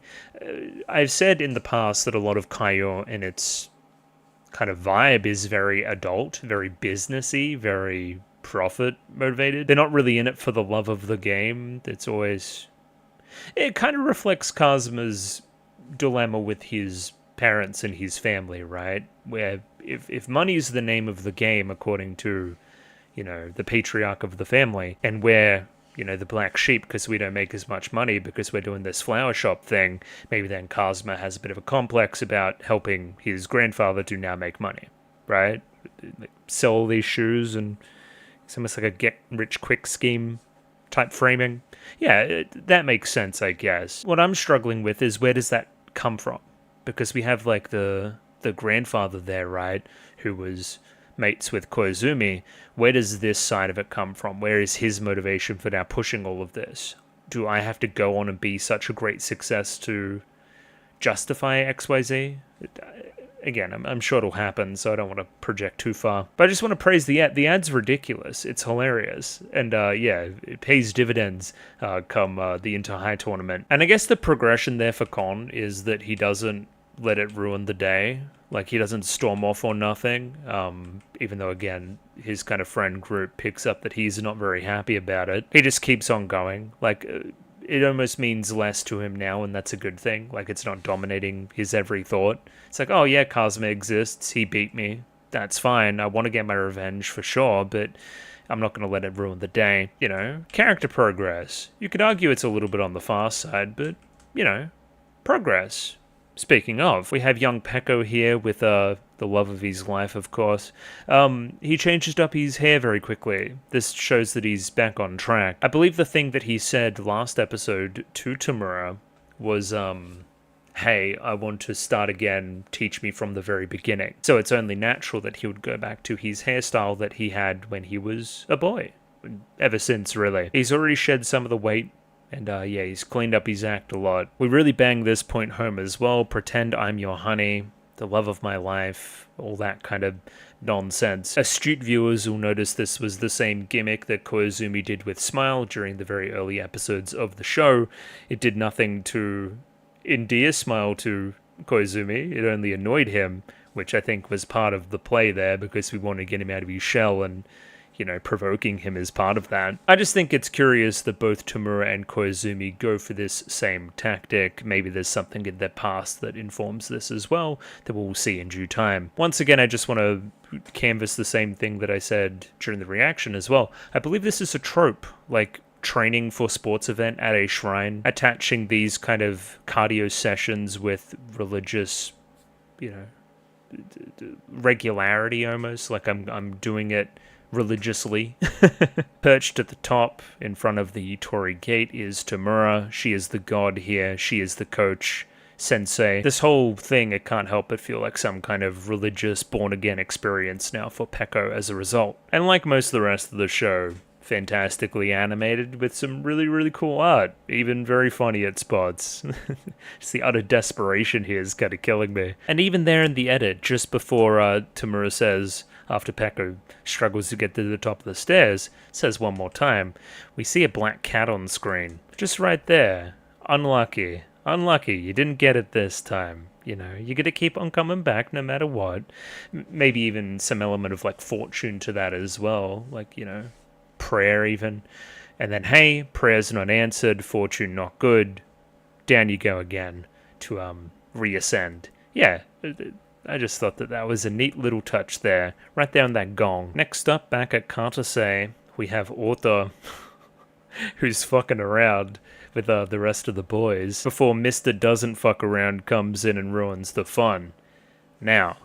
I've said in the past that a lot of Kaiyo and its kind of vibe is very adult, very businessy, very profit motivated. They're not really in it for the love of the game. It kind of reflects Kazuma's dilemma with his parents and his family, right? Where if money's the name of the game, according to, the patriarch of the family, and where, you know, the black sheep because we don't make as much money because we're doing this flower shop thing. Maybe then Kazuma has a bit of a complex about helping his grandfather to now make money, right? Like, sell all these shoes, and it's almost like a get-rich-quick scheme type framing. Yeah, that makes sense, I guess. What I'm struggling with is where does that come from? Because we have, like, the grandfather there, right, who was mates with Koizumi. Where does this side of it come from? Where is his motivation for now pushing all of this? Do I have to go on and be such a great success to justify XYZ? Again, I'm sure it'll happen, so I don't want to project too far. But I just want to praise the ad. The ad's ridiculous. It's hilarious. And yeah, it pays dividends come the Inter High tournament. And I guess the progression there for Kon is that he doesn't let it ruin the day. Like, he doesn't storm off or nothing. Even though, again, his kind of friend group picks up that he's not very happy about it. He just keeps on going. Like, it almost means less to him now, and that's a good thing. Like, it's not dominating his every thought. It's like, oh yeah, Kazuma exists, he beat me, that's fine, I want to get my revenge for sure, but I'm not going to let it ruin the day. You know, character progress. You could argue it's a little bit on the far side, but, you know, progress. Speaking of, we have young Peko here with the love of his life, of course. He changed up his hair very quickly. This shows that he's back on track. I believe the thing that he said last episode to Tamura was, hey, I want to start again, teach me from the very beginning. So it's only natural that he would go back to his hairstyle that he had when he was a boy. Ever since, really. He's already shed some of the weight. And yeah, he's cleaned up his act a lot. We really bang this point home as well. Pretend I'm your honey, the love of my life, all that kind of nonsense. Astute viewers will notice this was the same gimmick that Koizumi did with Smile during the very early episodes of the show. It did nothing to endear Smile to Koizumi. It only annoyed him, which I think was part of the play there because we wanted to get him out of his shell, and you know, provoking him is part of that. I just think it's curious that both Tamura and Koizumi go for this same tactic. Maybe there's something in their past that informs this as well that we'll see in due time. Once again, I just want to canvas the same thing that I said during the reaction as well. I believe this is a trope, like training for sports event at a shrine, attaching these kind of cardio sessions with religious, you know, regularity almost, like I'm doing it religiously. Perched at the top in front of the Torii gate is Tamura. She is the god here. She is the coach, sensei. This whole thing, it can't help but feel like some kind of religious born-again experience now for Peko as a result. And like most of the rest of the show, fantastically animated with some really, really cool art. Even very funny at spots. Just the utter desperation here is kind of killing me. And even there in the edit, just before Tamura says, after Peko struggles to get to the top of the stairs, says one more time, we see a black cat on screen. Just right there. Unlucky. Unlucky. You didn't get it this time. You know, you're going to keep on coming back no matter what. Maybe even some element of, like, fortune to that as well. Like, you know, prayer even. And then, hey, prayer's not answered, fortune not good. Down you go again to reascend. Yeah, I just thought that was a neat little touch there, right there on that gong. Next up, back at Katasei, we have Ota, who's fucking around with the rest of the boys, before Mr. Doesn't Fuck Around comes in and ruins the fun. Now,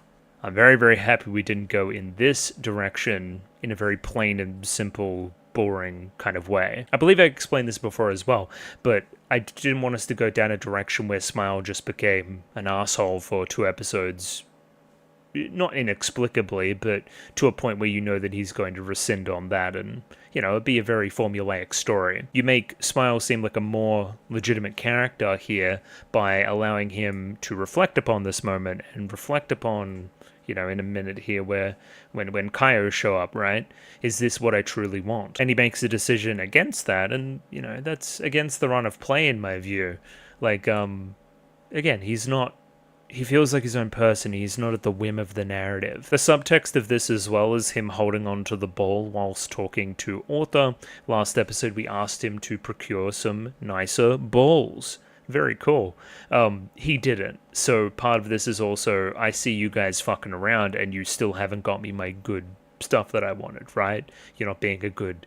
I'm very, very happy we didn't go in this direction in a very plain and simple, boring kind of way. I believe I explained this before as well, but I didn't want us to go down a direction where Smile just became an asshole for 2 episodes, not inexplicably, but to a point where you know that he's going to rescind on that, and, you know, it'd be a very formulaic story. You make Smile seem like a more legitimate character here by allowing him to reflect upon this moment, and reflect upon, you know, in a minute here where when Kaio show up, right? Is this what I truly want? And he makes a decision against that, and, you know, that's against the run of play in my view. Like, again, he feels like his own person. He's not at the whim of the narrative. The subtext of this as well is him holding on to the ball whilst talking to Ota. Last episode, we asked him to procure some nicer balls. Very cool. He didn't. So part of this is also, I see you guys fucking around and you still haven't got me my good stuff that I wanted, right? You're not being a good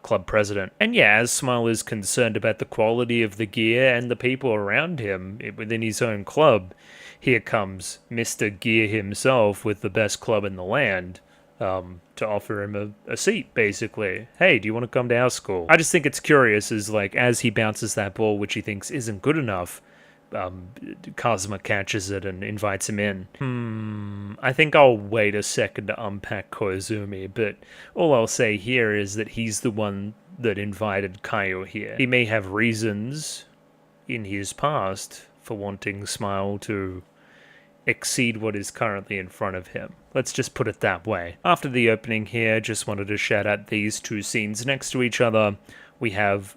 club president. And yeah, as Smile is concerned about the quality of the gear and the people around him within his own club, here comes Mr. Gear himself with the best club in the land to offer him a seat, basically. Hey, do you want to come to our school? I just think it's curious, is like, as he bounces that ball, which he thinks isn't good enough, Kazuma catches it and invites him in. I think I'll wait a second to unpack Koizumi, but all I'll say here is that he's the one that invited Kaio here. He may have reasons in his past for wanting Smile to exceed what is currently in front of him. Let's just put it that way. After the opening here, just wanted to shout out these two scenes next to each other. We have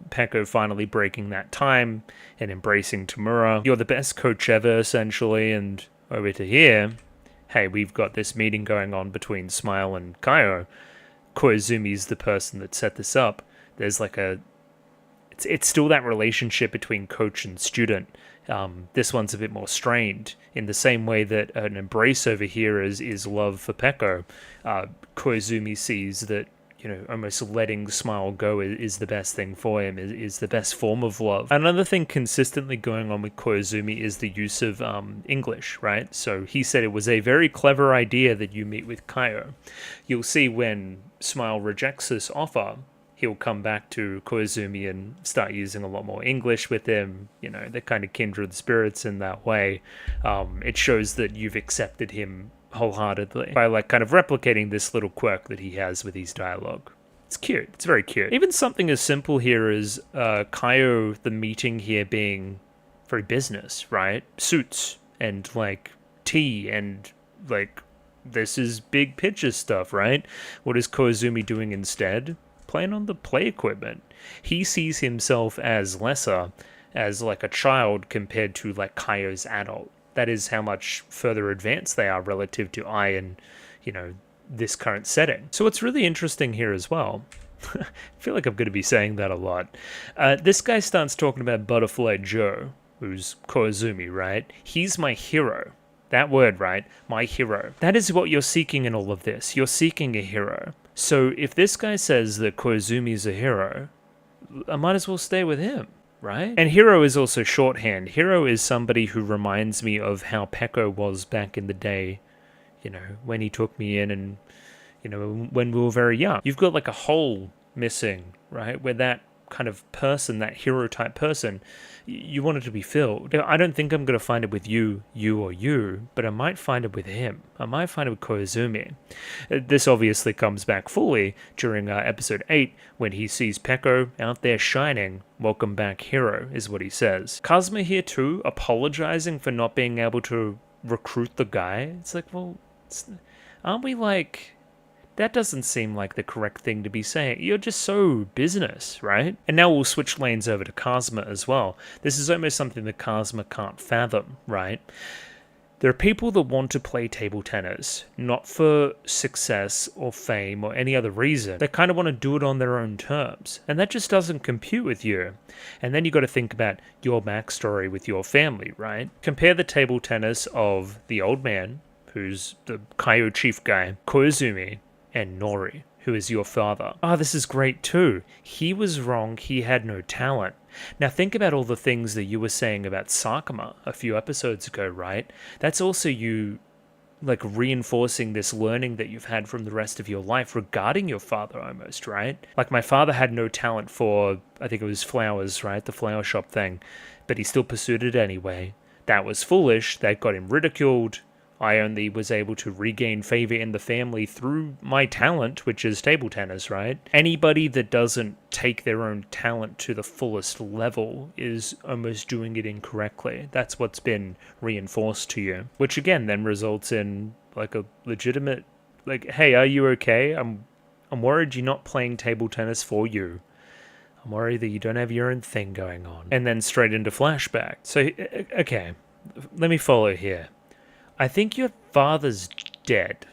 Peko finally breaking that time and embracing Tamura. You're the best coach ever, essentially, and over to here, hey, we've got this meeting going on between Smile and Kaio. Koizumi's the person that set this up. There's like it's still that relationship between coach and student. This one's a bit more strained in the same way that an embrace over here is love for Peko. Koizumi sees that, you know, almost letting Smile go is the best thing for him, is the best form of love. Another thing consistently going on with Koizumi is the use of English, right? So he said it was a very clever idea that you meet with Kaio. You'll see when Smile rejects this offer, he'll come back to Koizumi and start using a lot more English with him. You know, they're kind of kindred spirits in that way. It shows that you've accepted him wholeheartedly by like kind of replicating this little quirk that he has with his dialogue. It's cute. It's very cute. Even something as simple here as Kaio, the meeting here being very business, right? Suits and like tea and like this is big picture stuff, right? What is Koizumi doing instead? Playing on the play equipment. He sees himself as lesser, as like a child compared to like Kaio's adult. That is how much further advanced they are relative to I and, you know, this current setting. So what's really interesting here as well, I feel like I'm going to be saying that a lot. This guy starts talking about Butterfly Joe, who's Koizumi, right? He's my hero. That word, right? My hero. That is what you're seeking in all of this. You're seeking a hero. So if this guy says that Koizumi's a hero, I might as well stay with him, right? And hero is also shorthand. Hero is somebody who reminds me of how Peko was back in the day, you know, when he took me in and, you know, when we were very young. You've got like a hole missing, right? Where that kind of person, that hero type person, you want it to be filled. I don't think I'm going to find it with you, or you, but I might find it with him. I might find it with Koizumi. This obviously comes back fully during episode 8 when he sees Peko out there shining. Welcome back, hero, is what he says. Kazuma here too, apologizing for not being able to recruit the guy. It's like, well, aren't we like... That doesn't seem like the correct thing to be saying. You're just so business, right? And now we'll switch lanes over to Kazuma as well. This is almost something that Kazuma can't fathom, right? There are people that want to play table tennis, not for success or fame or any other reason. They kind of want to do it on their own terms. And that just doesn't compute with you. And then you got to think about your backstory with your family, right? Compare the table tennis of the old man, who's the Kaio chief guy, Koizumi, and Nori, who is your father. This is great too. He was wrong, he had no talent. Now think about all the things that you were saying about Sakuma a few episodes ago, right? That's also you, like, reinforcing this learning that you've had from the rest of your life regarding your father almost, right? Like, my father had no talent for, I think it was flowers, right? The flower shop thing. But he still pursued it anyway. That was foolish. That got him ridiculed. I only was able to regain favor in the family through my talent, which is table tennis, right? Anybody that doesn't take their own talent to the fullest level is almost doing it incorrectly. That's what's been reinforced to you, which again then results in like a legitimate, like, hey, are you okay? I'm worried you're not playing table tennis for you. I'm worried that you don't have your own thing going on. And then straight into flashback. So, okay, let me follow here. I think your father's dead.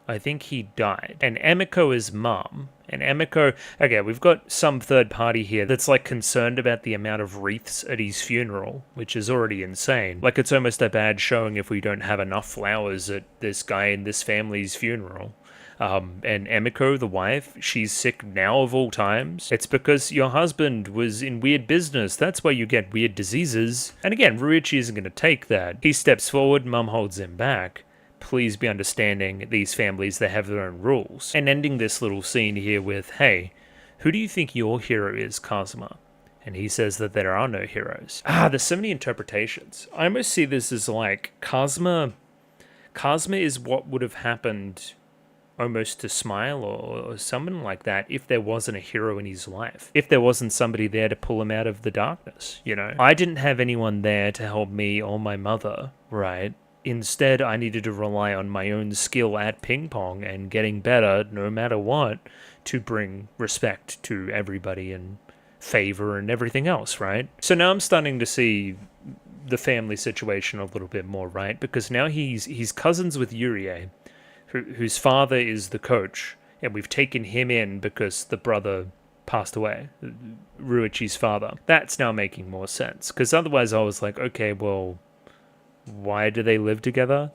I think he died. And Emiko is mum. And Emiko... Okay, we've got some third party here that's, like, concerned about the amount of wreaths at his funeral, which is already insane. Like, it's almost a bad showing if we don't have enough flowers at this guy and this family's funeral. And Emiko, the wife, she's sick now of all times. It's because your husband was in weird business. That's why you get weird diseases. And again, Ryuichi isn't going to take that. He steps forward, Mum holds him back. Please be understanding, these families, they have their own rules. And ending this little scene here with, hey, who do you think your hero is, Kazuma? And he says that there are no heroes. There's so many interpretations. I almost see this as like Kazuma is what would have happened almost to Smile or someone like that if there wasn't a hero in his life. If there wasn't somebody there to pull him out of the darkness, you know? I didn't have anyone there to help me or my mother, right? Instead, I needed to rely on my own skill at ping pong and getting better no matter what to bring respect to everybody and favor and everything else, right? So now I'm starting to see the family situation a little bit more, right? Because now he's cousins with Yurie, whose father is the coach, and we've taken him in because the brother passed away, Ryuichi's father. That's now making more sense, because otherwise I was like, okay, well, why do they live together?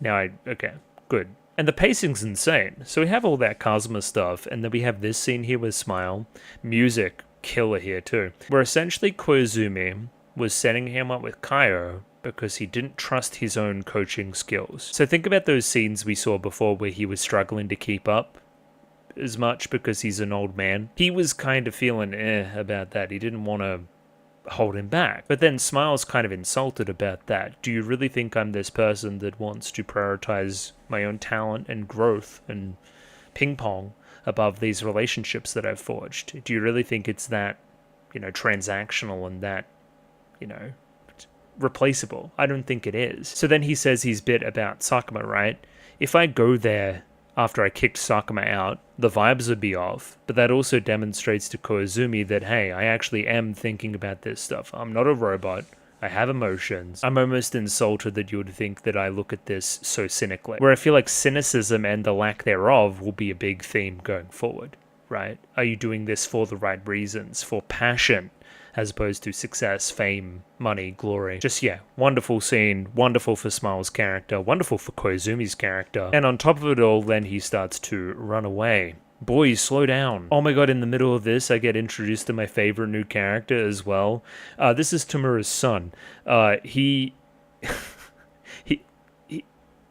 Okay, good. And the pacing's insane. So we have all that Kazuma stuff, and then we have this scene here with Smile. Music, killer here too. Where essentially Koizumi was setting him up with Kaio because he didn't trust his own coaching skills. So think about those scenes we saw before where he was struggling to keep up as much because he's an old man. He was kind of feeling about that. He didn't want to hold him back. But then Smile's kind of insulted about that. Do you really think I'm this person that wants to prioritize my own talent and growth and ping pong above these relationships that I've forged? Do you really think it's that, transactional and that, replaceable? I don't think it is. So then he says his bit about Sakuma, right? If I go there after I kicked Sakuma out, the vibes would be off, but that also demonstrates to Koizumi that, hey, I actually am thinking about this stuff. I'm not a robot. I have emotions. I'm almost insulted that you would think that I look at this so cynically. Where I feel like cynicism and the lack thereof will be a big theme going forward, right? Are you doing this for the right reasons, for passion, as opposed to success, fame, money, glory? Just, yeah, wonderful scene, wonderful for Smile's character, wonderful for Koizumi's character. And on top of it all, then he starts to run away. Boys, slow down. Oh my god, in the middle of this, I get introduced to my favorite new character as well. This is Tamura's son. He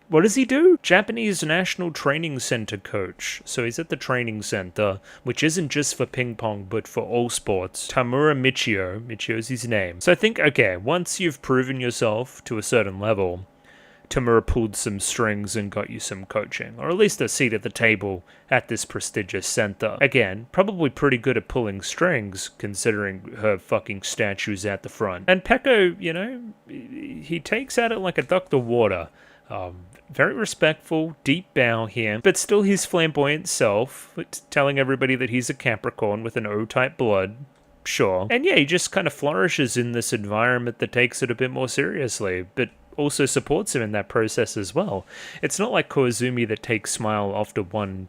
what does he do? Japanese National Training Center coach. So he's at the training center, which isn't just for ping pong, but for all sports. Tamura Michio's his name. So I think, okay, once you've proven yourself to a certain level, Tamura pulled some strings and got you some coaching, or at least a seat at the table at this prestigious center. Again, probably pretty good at pulling strings, considering her fucking statues at the front. And Peko, he takes at it like a duck to water. Very respectful, deep bow here, but still his flamboyant self, telling everybody that he's a Capricorn with an O-type blood, sure. And yeah, he just kind of flourishes in this environment that takes it a bit more seriously, but also supports him in that process as well. It's not like Koizumi that takes Smile off to one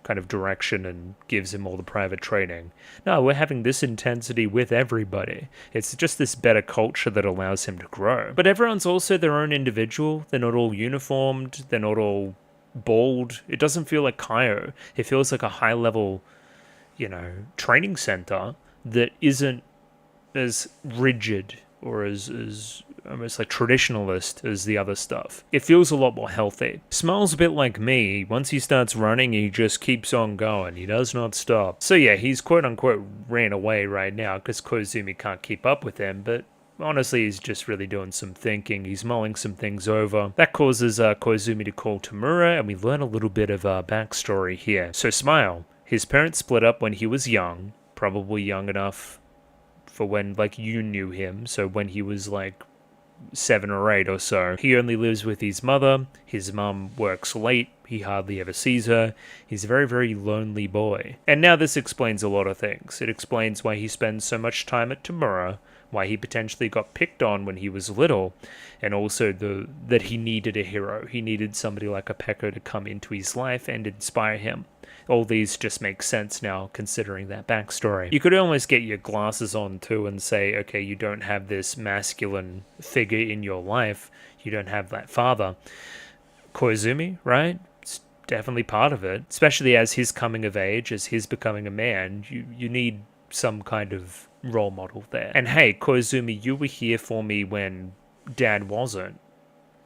kind of direction and gives him all the private training. No, we're having this intensity with everybody. It's just this better culture that allows him to grow. But everyone's also their own individual. They're not all uniformed. They're not all bald. It doesn't feel like Kaio. It feels like a high-level, training center that isn't as rigid or as almost like traditionalist as the other stuff. It feels a lot more healthy. Smile's a bit like me. Once he starts running, he just keeps on going. He does not stop. So yeah, he's quote-unquote ran away right now because Koizumi can't keep up with him, but honestly, he's just really doing some thinking. He's mulling some things over. That causes Koizumi to call Tamura, and we learn a little bit of backstory here. So Smile, his parents split up when he was young, probably young enough for when, you knew him, so when he was, 7 or 8 or so. He only lives with his mother. His mum works late. He hardly ever sees her. He's a very, very lonely boy. And now this explains a lot of things. It explains why he spends so much time at Tamura, why he potentially got picked on when he was little, and also that he needed a hero. He needed somebody like a Peko to come into his life and inspire him. All these just make sense now, considering that backstory. You could almost get your glasses on, too, and say, okay, you don't have this masculine figure in your life. You don't have that father. Koizumi, right? definitely part of it, especially as he's coming of age, as he's becoming a man. You need some kind of role model there. And hey, Koizumi, you were here for me when Dad wasn't.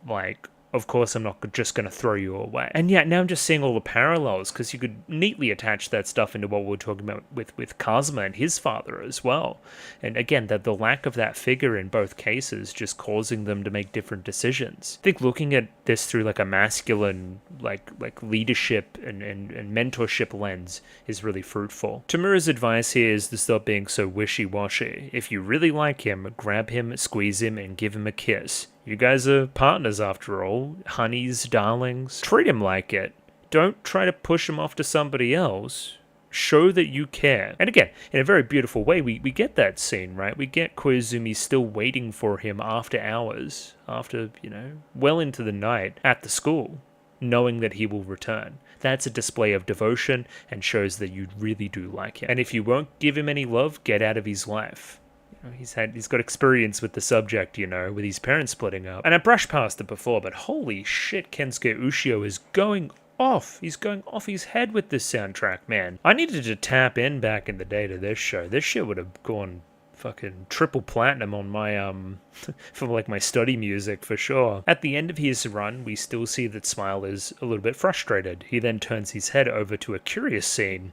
Like, of course I'm not just going to throw you away. And yeah, now I'm just seeing all the parallels, because you could neatly attach that stuff into what we were talking about with Kazuma and his father as well. And again, that the lack of that figure in both cases just causing them to make different decisions. I think looking at this through like a masculine, like leadership and mentorship lens is really fruitful. Tamura's advice here is to stop being so wishy-washy. If you really like him, grab him, squeeze him, and give him a kiss. You guys are partners after all, honeys, darlings. Treat him like it. Don't try to push him off to somebody else. Show that you care. And again, in a very beautiful way, we get that scene, right? We get Koizumi still waiting for him after hours, after, well into the night at the school, knowing that he will return. That's a display of devotion and shows that you really do like him. And if you won't give him any love, get out of his life. He's got experience with the subject, with his parents splitting up. And I brushed past it before, but holy shit, Kensuke Ushio is going off. He's going off his head with this soundtrack, man. I needed to tap in back in the day to this show. This shit would have gone fucking triple platinum on my, for like my study music for sure. At the end of his run, we still see that Smile is a little bit frustrated. He then turns his head over to a curious scene.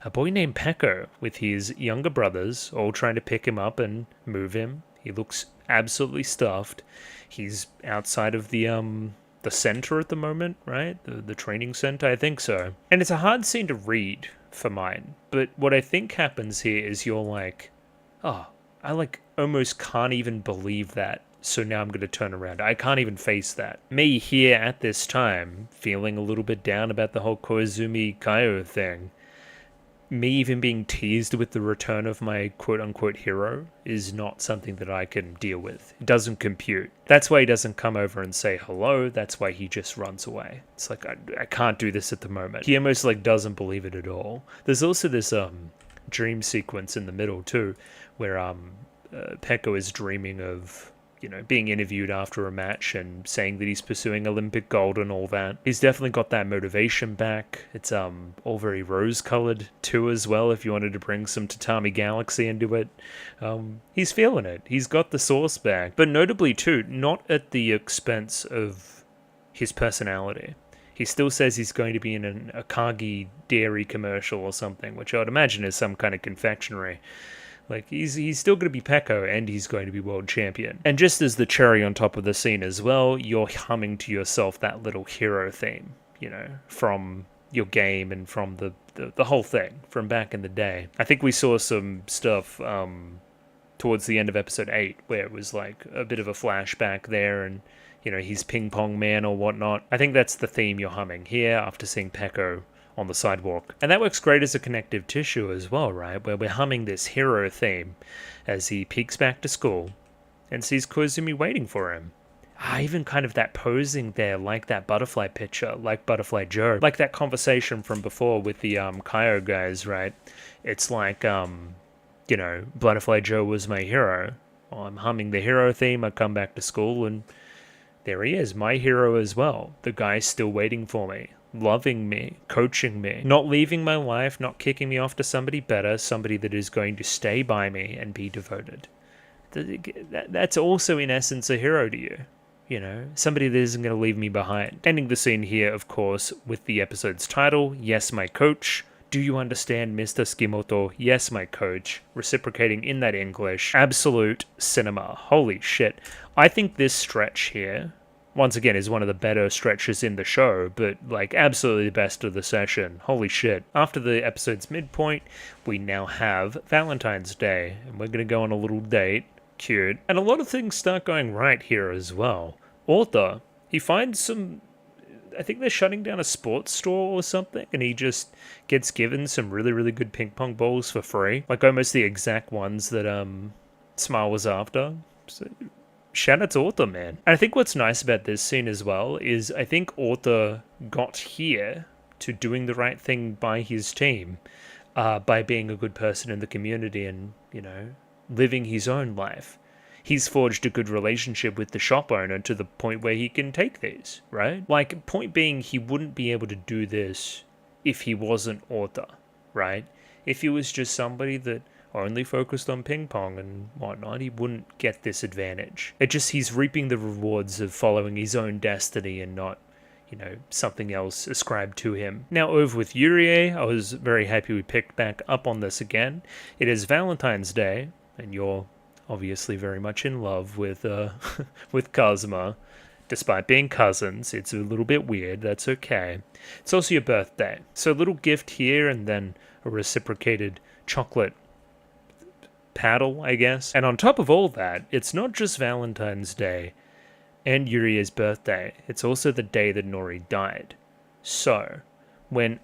A boy named Peko with his younger brothers all trying to pick him up and move him. He looks absolutely stuffed. He's outside of the center at the moment, right? The training center, I think so. And it's a hard scene to read for mine. But what I think happens here is you're like, oh, I almost can't even believe that. So now I'm going to turn around. I can't even face that. Me here at this time, feeling a little bit down about the whole Koizumi Kaio thing. Me even being teased with the return of my quote-unquote hero is not something that I can deal with. It doesn't compute. That's why he doesn't come over and say hello. That's why he just runs away. It's like, I can't do this at the moment. He almost doesn't believe it at all. There's also this dream sequence in the middle too, where Peko is dreaming of being interviewed after a match and saying that he's pursuing Olympic gold and all that. He's definitely got that motivation back. It's all very rose-colored too as well, if you wanted to bring some Tatami Galaxy into it. He's feeling it. He's got the sauce back. But notably too, not at the expense of his personality. He still says he's going to be in an Akagi dairy commercial or something, which I would imagine is some kind of confectionery. He's still going to be Peko, and he's going to be world champion. And just as the cherry on top of the scene as well, you're humming to yourself that little hero theme, from your game and from the whole thing from back in the day. I think we saw some stuff towards the end of episode 8 where it was a bit of a flashback there, and he's Ping Pong Man or whatnot. I think that's the theme you're humming here after seeing Peko on the sidewalk. And that works great as a connective tissue as well, right? Where we're humming this hero theme as he peeks back to school and sees Koizumi waiting for him. Even kind of that posing there, like that butterfly picture, like Butterfly Joe, like that conversation from before with the Kaio guys, right? It's like, Butterfly Joe was my hero. I'm humming the hero theme, I come back to school, and there he is, my hero as well. The guy's still waiting for me. Loving me, coaching me, not leaving my life, not kicking me off to somebody better, somebody that is going to stay by me and be devoted. That's also in essence a hero to you, somebody that isn't going to leave me behind. Ending the scene here, of course, with the episode's title, Yes, My Coach. Do you understand, Mr. Skimoto? Yes, my coach. Reciprocating in that English. Absolute cinema. Holy shit. I think this stretch here, once again, is one of the better stretches in the show, but absolutely the best of the session. Holy shit. After the episode's midpoint, we now have Valentine's Day, and we're going to go on a little date. Cute. And a lot of things start going right here as well. Author, he finds some, I think they're shutting down a sports store or something, and he just gets given some really, really good ping pong balls for free. Almost the exact ones that Smile was after. So, shout out to Author, man. And I think what's nice about this scene as well is I think Author got here to doing the right thing by his team by being a good person in the community and, living his own life. he's forged a good relationship with the shop owner to the point where he can take these, right? Like, point being, he wouldn't be able to do this if he wasn't author, right? If he was just somebody that only focused on ping pong and whatnot, he wouldn't get this advantage. It just, he's reaping the rewards of following his own destiny and not, you know, something else ascribed to him. Now, over with Yurie, I was very happy we picked back up on this again. It is Valentine's Day, and you're obviously very much in love with with Kazuma. Despite being cousins, it's a little bit weird, that's okay. It's also your birthday. So a little gift here and then a reciprocated chocolate paddle, I guess. And on top of all that, it's not just Valentine's Day and Yurie's birthday. It's also the day that Nori died. So, when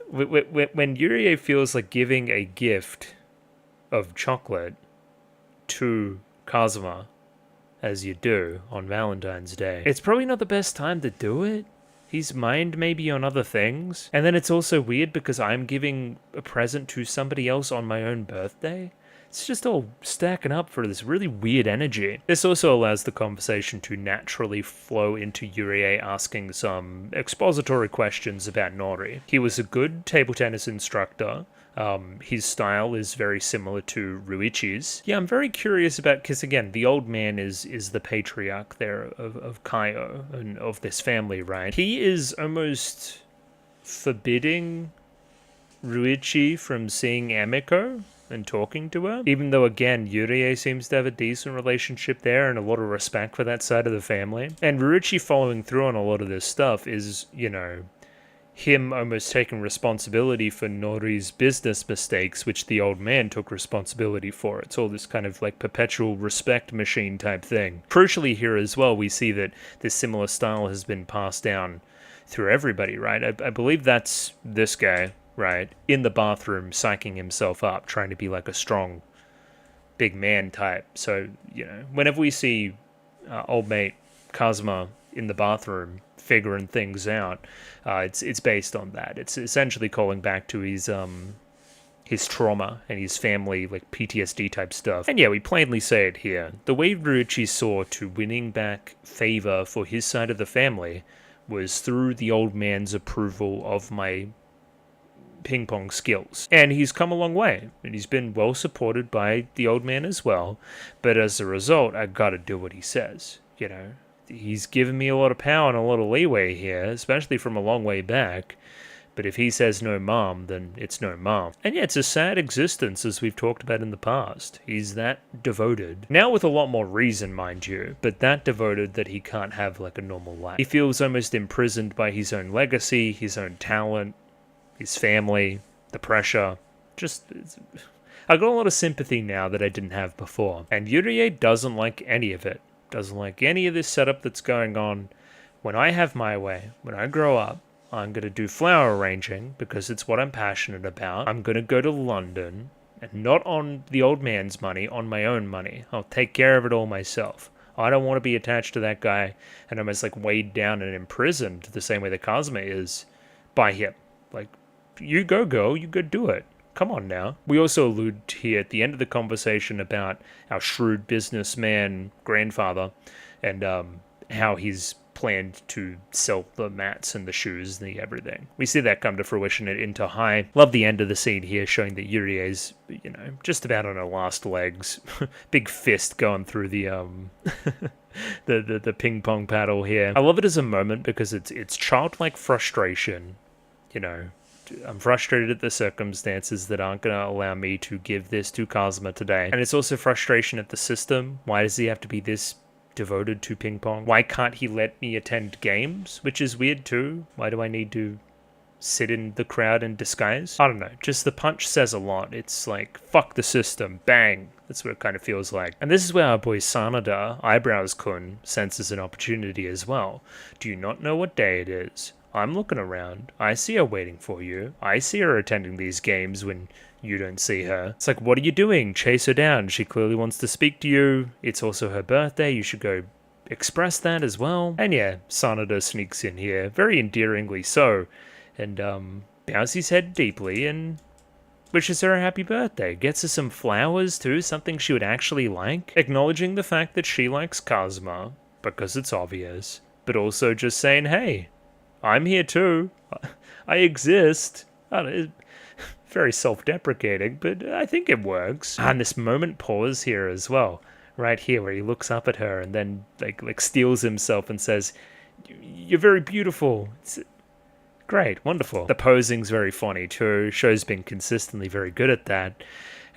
when Yurie feels like giving a gift of chocolate to Kazuma, as you do on Valentine's Day, it's probably not the best time to do it. He's mind maybe on other things. And then it's also weird because I'm giving a present to somebody else on my own birthday. It's just all stacking up for this really weird energy. This also allows the conversation to naturally flow into Yurie asking some expository questions about Nori. He was a good table tennis instructor. His style is very similar to Ruichi's. Yeah, I'm very curious about, because again, the old man is the patriarch there of Kaio and of this family, right? He is almost forbidding Ruichi from seeing Amiko and talking to her, even though again Yurie seems to have a decent relationship there and a lot of respect for that side of the family. And Ruichi following through on a lot of this stuff is, you know, him almost taking responsibility for Nori's business mistakes, which the old man took responsibility for. It's all this kind of like perpetual respect machine type thing. Crucially here as well, we see that this similar style has been passed down through everybody, right? I believe that's this guy, right, in the bathroom psyching himself up, trying to be like a strong big man type. So, you know, whenever we see old mate Kazuma in the bathroom figuring things out, it's based on that. It's essentially calling back to his trauma and his family, like PTSD type stuff. And yeah, we plainly say it here. The way Ruichi saw to winning back favor for his side of the family was through the old man's approval of my ping pong skills. And he's come a long way, and he's been well supported by the old man as well. But as a result, I gotta do what he says, you know? He's given me a lot of power and a lot of leeway here, especially from a long way back. But if he says no mom, then it's no mom. And yeah, it's a sad existence, as we've talked about in the past. He's that devoted. Now with a lot more reason, mind you, but that devoted that he can't have like a normal life. He feels almost imprisoned by his own legacy, his own talent, his family, the pressure. I got a lot of sympathy now that I didn't have before. And Yurie doesn't like any of it. Doesn't like any of this setup that's going on. When I have my way, when I grow up, I'm going to do flower arranging because it's what I'm passionate about. I'm going to go to London, and not on the old man's money, on my own money. I'll take care of it all myself. I don't want to be attached to that guy and almost like weighed down and imprisoned the same way that Kazuma is by him. Like, you go girl, you go do it. Come on now. We also allude here at the end of the conversation about our shrewd businessman grandfather and how he's planned to sell the mats and the shoes and the everything. We see that come to fruition at Into High. Love the end of the scene here showing that Yurie's, you know, just about on her last legs. Big fist going through the the ping pong paddle here. I love it as a moment because it's childlike frustration, you know. I'm frustrated at the circumstances that aren't going to allow me to give this to Kazuma today. And it's also frustration at the system. Why does he have to be this devoted to ping pong? Why can't he let me attend games? Which is weird too. Why do I need to sit in the crowd in disguise? I don't know. Just the punch says a lot. It's like, fuck the system. Bang. That's what it kind of feels like. And this is where our boy Sanada, Eyebrows-kun, senses an opportunity as well. Do you not know what day it is? I'm looking around. I see her waiting for you. I see her attending these games when you don't see her. It's like, what are you doing? Chase her down. She clearly wants to speak to you. It's also her birthday. You should go express that as well. And yeah, Sanada sneaks in here, very endearingly so, and bows his head deeply and wishes her a happy birthday, gets her some flowers too, something she would actually like, acknowledging the fact that she likes Kazuma, because it's obvious, but also just saying, hey, I'm here too, I exist. I don't know, very self-deprecating, but I think it works. And this moment pause here as well, right here, where he looks up at her and then like steels himself and says, "You're very beautiful." It's great, wonderful. The posing's very funny too. Show's been consistently very good at that.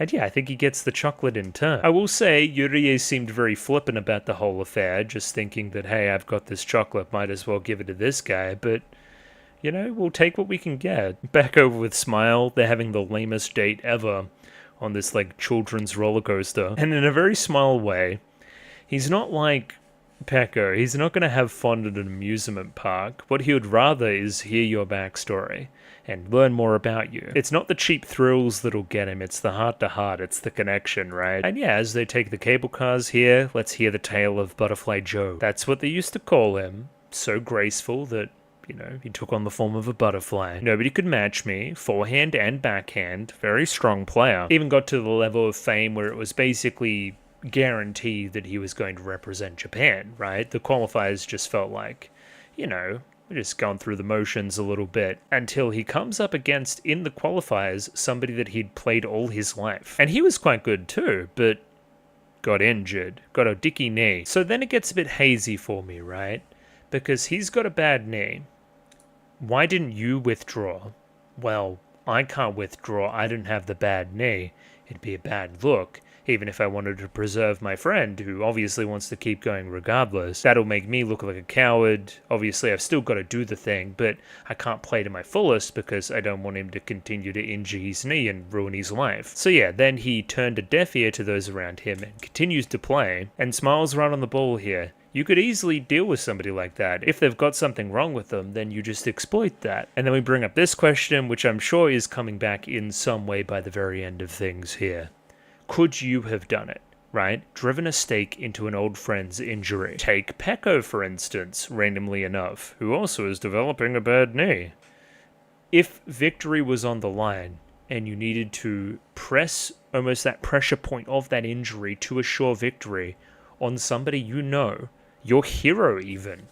And yeah, I think he gets the chocolate in turn. I will say, Yurie seemed very flippant about the whole affair, just thinking that, hey, I've got this chocolate, might as well give it to this guy, but you know, we'll take what we can get. Back over with Smile, they're having the lamest date ever on this, like, children's roller coaster. And in a very Smile way, he's not like Peko. He's not going to have fun at an amusement park. What he would rather is hear your backstory and learn more about you. It's not the cheap thrills that'll get him, it's the heart-to-heart, it's the connection, right? And yeah, as they take the cable cars here, let's hear the tale of Butterfly Joe. That's what they used to call him. So graceful that, you know, he took on the form of a butterfly. Nobody could match me, forehand and backhand, very strong player. Even got to the level of fame where it was basically guaranteed that he was going to represent Japan, right? The qualifiers just felt like, you know, we're just going through the motions a little bit, until he comes up against, in the qualifiers, somebody that he'd played all his life. And he was quite good too, but got injured, got a dicky knee. So then it gets a bit hazy for me, right? Because he's got a bad knee. Why didn't you withdraw? Well, I can't withdraw. I didn't have the bad knee. It'd be a bad look, even if I wanted to preserve my friend, who obviously wants to keep going regardless. That'll make me look like a coward. Obviously, I've still got to do the thing, but I can't play to my fullest because I don't want him to continue to injure his knee and ruin his life. So yeah, then he turned a deaf ear to those around him and continues to play, and Smile's right on the ball here. You could easily deal with somebody like that. If they've got something wrong with them, then you just exploit that. And then we bring up this question, which I'm sure is coming back in some way by the very end of things here. Could you have done it, right? Driven a stake into an old friend's injury. Take Peko, for instance, randomly enough, who also is developing a bad knee. If victory was on the line, and you needed to press almost that pressure point of that injury to assure victory on somebody you know, your hero even,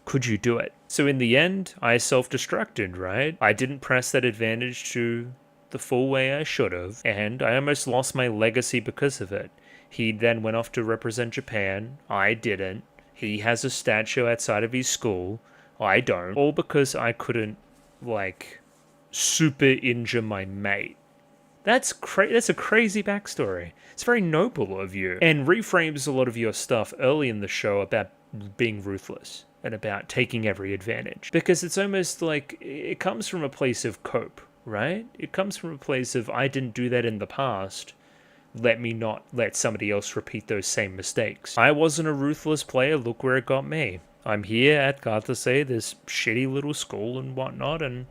could you do it? So in the end, I self-destructed, right? I didn't press that advantage to the full way I should have, and I almost lost my legacy because of it. He then went off to represent Japan. I didn't. He has a statue outside of his school. I don't. All because I couldn't, like, super injure my mate. That's a crazy backstory. It's very noble of you, and reframes a lot of your stuff early in the show about being ruthless and about taking every advantage. Because it's almost like it comes from a place of cope, right? It comes from a place of, I didn't do that in the past. Let me not let somebody else repeat those same mistakes. I wasn't a ruthless player. Look where it got me. I'm here at Gathase, this shitty little school and whatnot, and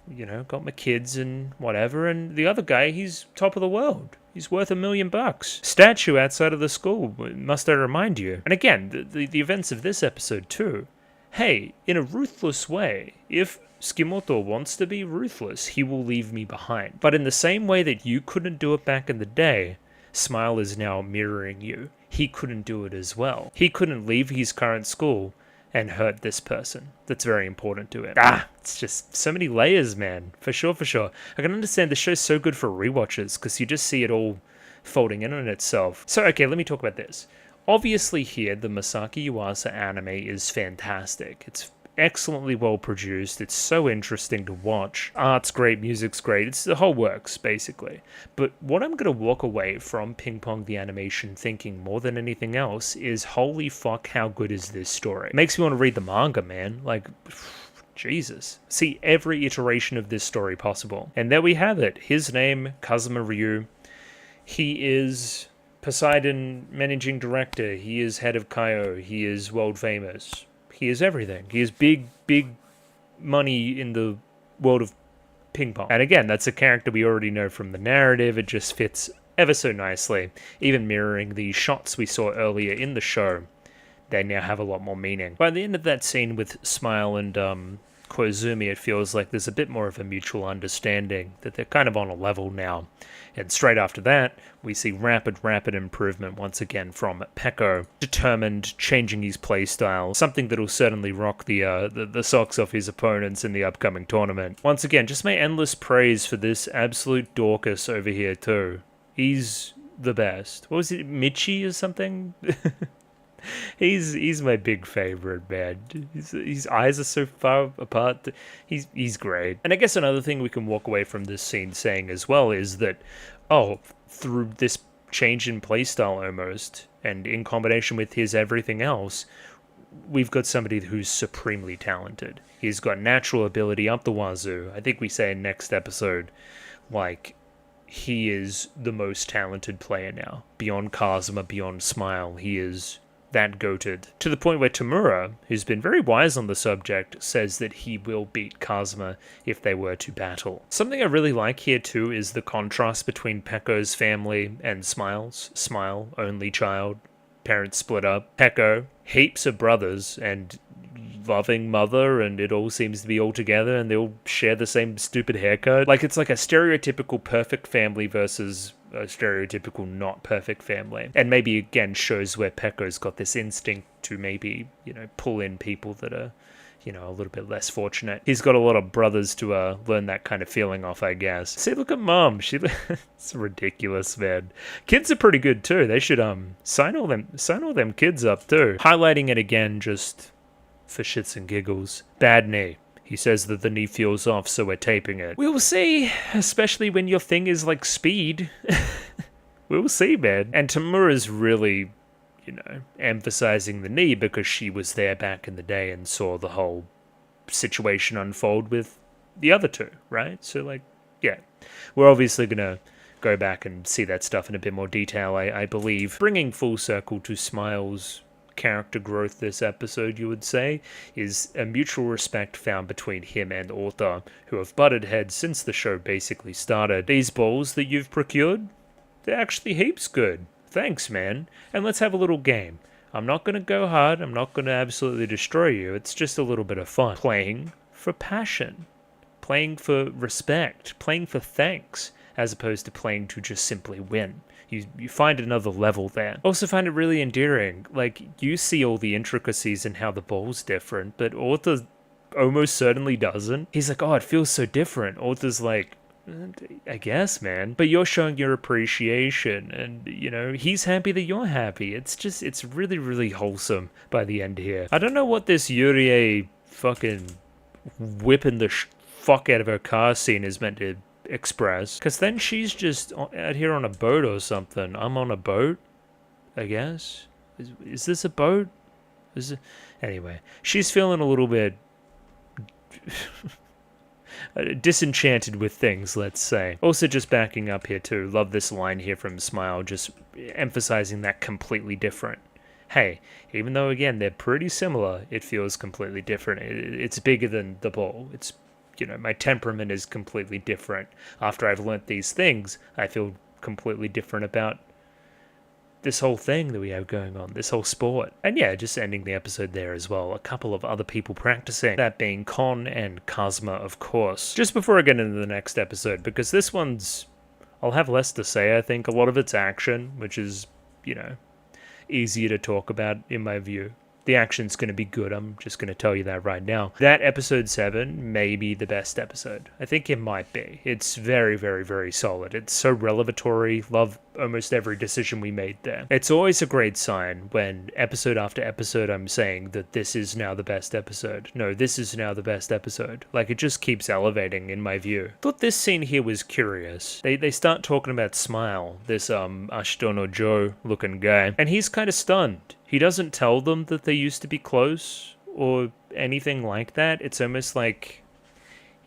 you know, got my kids and whatever, and the other guy, he's top of the world. He's worth $1 million. Statue outside of the school, must I remind you. And again, the events of this episode too. Hey, in a ruthless way, if Tsukimoto wants to be ruthless, he will leave me behind. But in the same way that you couldn't do it back in the day, Smile is now mirroring you. He couldn't do it as well. He couldn't leave his current school and hurt this person. That's very important to him. It's just so many layers, man. For sure, for sure. I can understand the show's so good for rewatches because you just see it all folding in on itself. So, okay, let me talk about this. Obviously here, the Masaki Yuasa anime is fantastic. It's excellently well produced. It's so interesting to watch. Art's great, music's great. It's the whole works, basically. But what I'm going to walk away from Ping Pong the animation thinking more than anything else is, holy fuck, how good is this story? It makes me want to read the manga, man. Like, Jesus. See every iteration of this story possible. And there we have it. His name, Kazuma Ryu. He is Poseidon managing director. He is head of Kaio. He is world famous. He is everything. He is big, big money in the world of ping pong. And again, that's a character we already know from the narrative. It just fits ever so nicely. Even mirroring the shots we saw earlier in the show, they now have a lot more meaning. By the end of that scene with Smile and Koizumi, it feels like there's a bit more of a mutual understanding, that they're kind of on a level now. And straight after that, we see rapid improvement once again from Peko, determined, changing his playstyle, something that'll certainly rock the socks off his opponents in the upcoming tournament. Once again, just my endless praise for this absolute Dorcas over here too. He's the best. What was it, Michi or something? He's my big favorite, man. His eyes are so far apart. He's great. And I guess another thing we can walk away from this scene saying as well is that, through this change in playstyle almost, and in combination with his everything else, we've got somebody who's supremely talented. He's got natural ability up the wazoo. I think we say in next episode, like, he is the most talented player now. Beyond Kazuma, beyond Smile, he is that goated. To the point where Tamura, who's been very wise on the subject, says that he will beat Kazuma if they were to battle. Something I really like here too is the contrast between Peko's family and Smile's. Smile, only child, parents split up. Peko, heaps of brothers and loving mother, and it all seems to be all together, and they all share the same stupid haircut. Like, it's like a stereotypical perfect family versus a stereotypical not perfect family. And maybe again shows where Peko's got this instinct to maybe, pull in people that are, a little bit less fortunate. He's got a lot of brothers to learn that kind of feeling off, I guess. See, look at Mom. It's ridiculous, man. Kids are pretty good too. They should sign all them kids up too. Highlighting it again just for shits and giggles. Bad knee. He says that the knee feels off, so we're taping it. We'll see, especially when your thing is like speed. We'll see, man. And Tamura's really, emphasizing the knee because she was there back in the day and saw the whole situation unfold with the other two, right? So, like, yeah. We're obviously gonna go back and see that stuff in a bit more detail, I believe. Bringing full circle to Smile's character growth this episode, you would say, is a mutual respect found between him and Ota, who have butted heads since the show basically started. These balls that you've procured, they're actually heaps good. Thanks, man. And let's have a little game. I'm not going to go hard, I'm not going to absolutely destroy you, it's just a little bit of fun. Playing for passion. Playing for respect. Playing for thanks, as opposed to playing to just simply win. You find another level there. Also find it really endearing. Like, you see all the intricacies in how the ball's different, but Ota almost certainly doesn't. He's like, oh, it feels so different. Ota's like, I guess, man. But you're showing your appreciation, and, he's happy that you're happy. It's really, really wholesome by the end here. I don't know what this Yurie fucking whipping the fuck out of her car scene is meant to express, because then she's just out here on a boat or something. I'm on a boat, I guess. Is this a boat? Anyway, she's feeling a little bit disenchanted with things, let's say. Also, just backing up here too, love this line here from Smile, just emphasizing that completely different. Hey, even though again they're pretty similar, it feels completely different. It's bigger than the ball. It's my temperament is completely different. After I've learnt these things, I feel completely different about this whole thing that we have going on, this whole sport. And yeah, just ending the episode there as well. A couple of other people practicing, that being Kon and Kazuma, of course. Just before I get into the next episode, because this one's, I'll have less to say, I think. A lot of it's action, which is, easier to talk about in my view. The action's going to be good, I'm just going to tell you that right now. That episode 7 may be the best episode. I think it might be. It's very, very, very solid. It's so revelatory. Love almost every decision we made there. It's always a great sign when episode after episode I'm saying that this is now the best episode. No, this is now the best episode. Like, it just keeps elevating in my view. Thought this scene here was curious. They start talking about Smile, this Ashito no Joe looking guy, and he's kind of stunned. He doesn't tell them that they used to be close or anything like that. It's almost like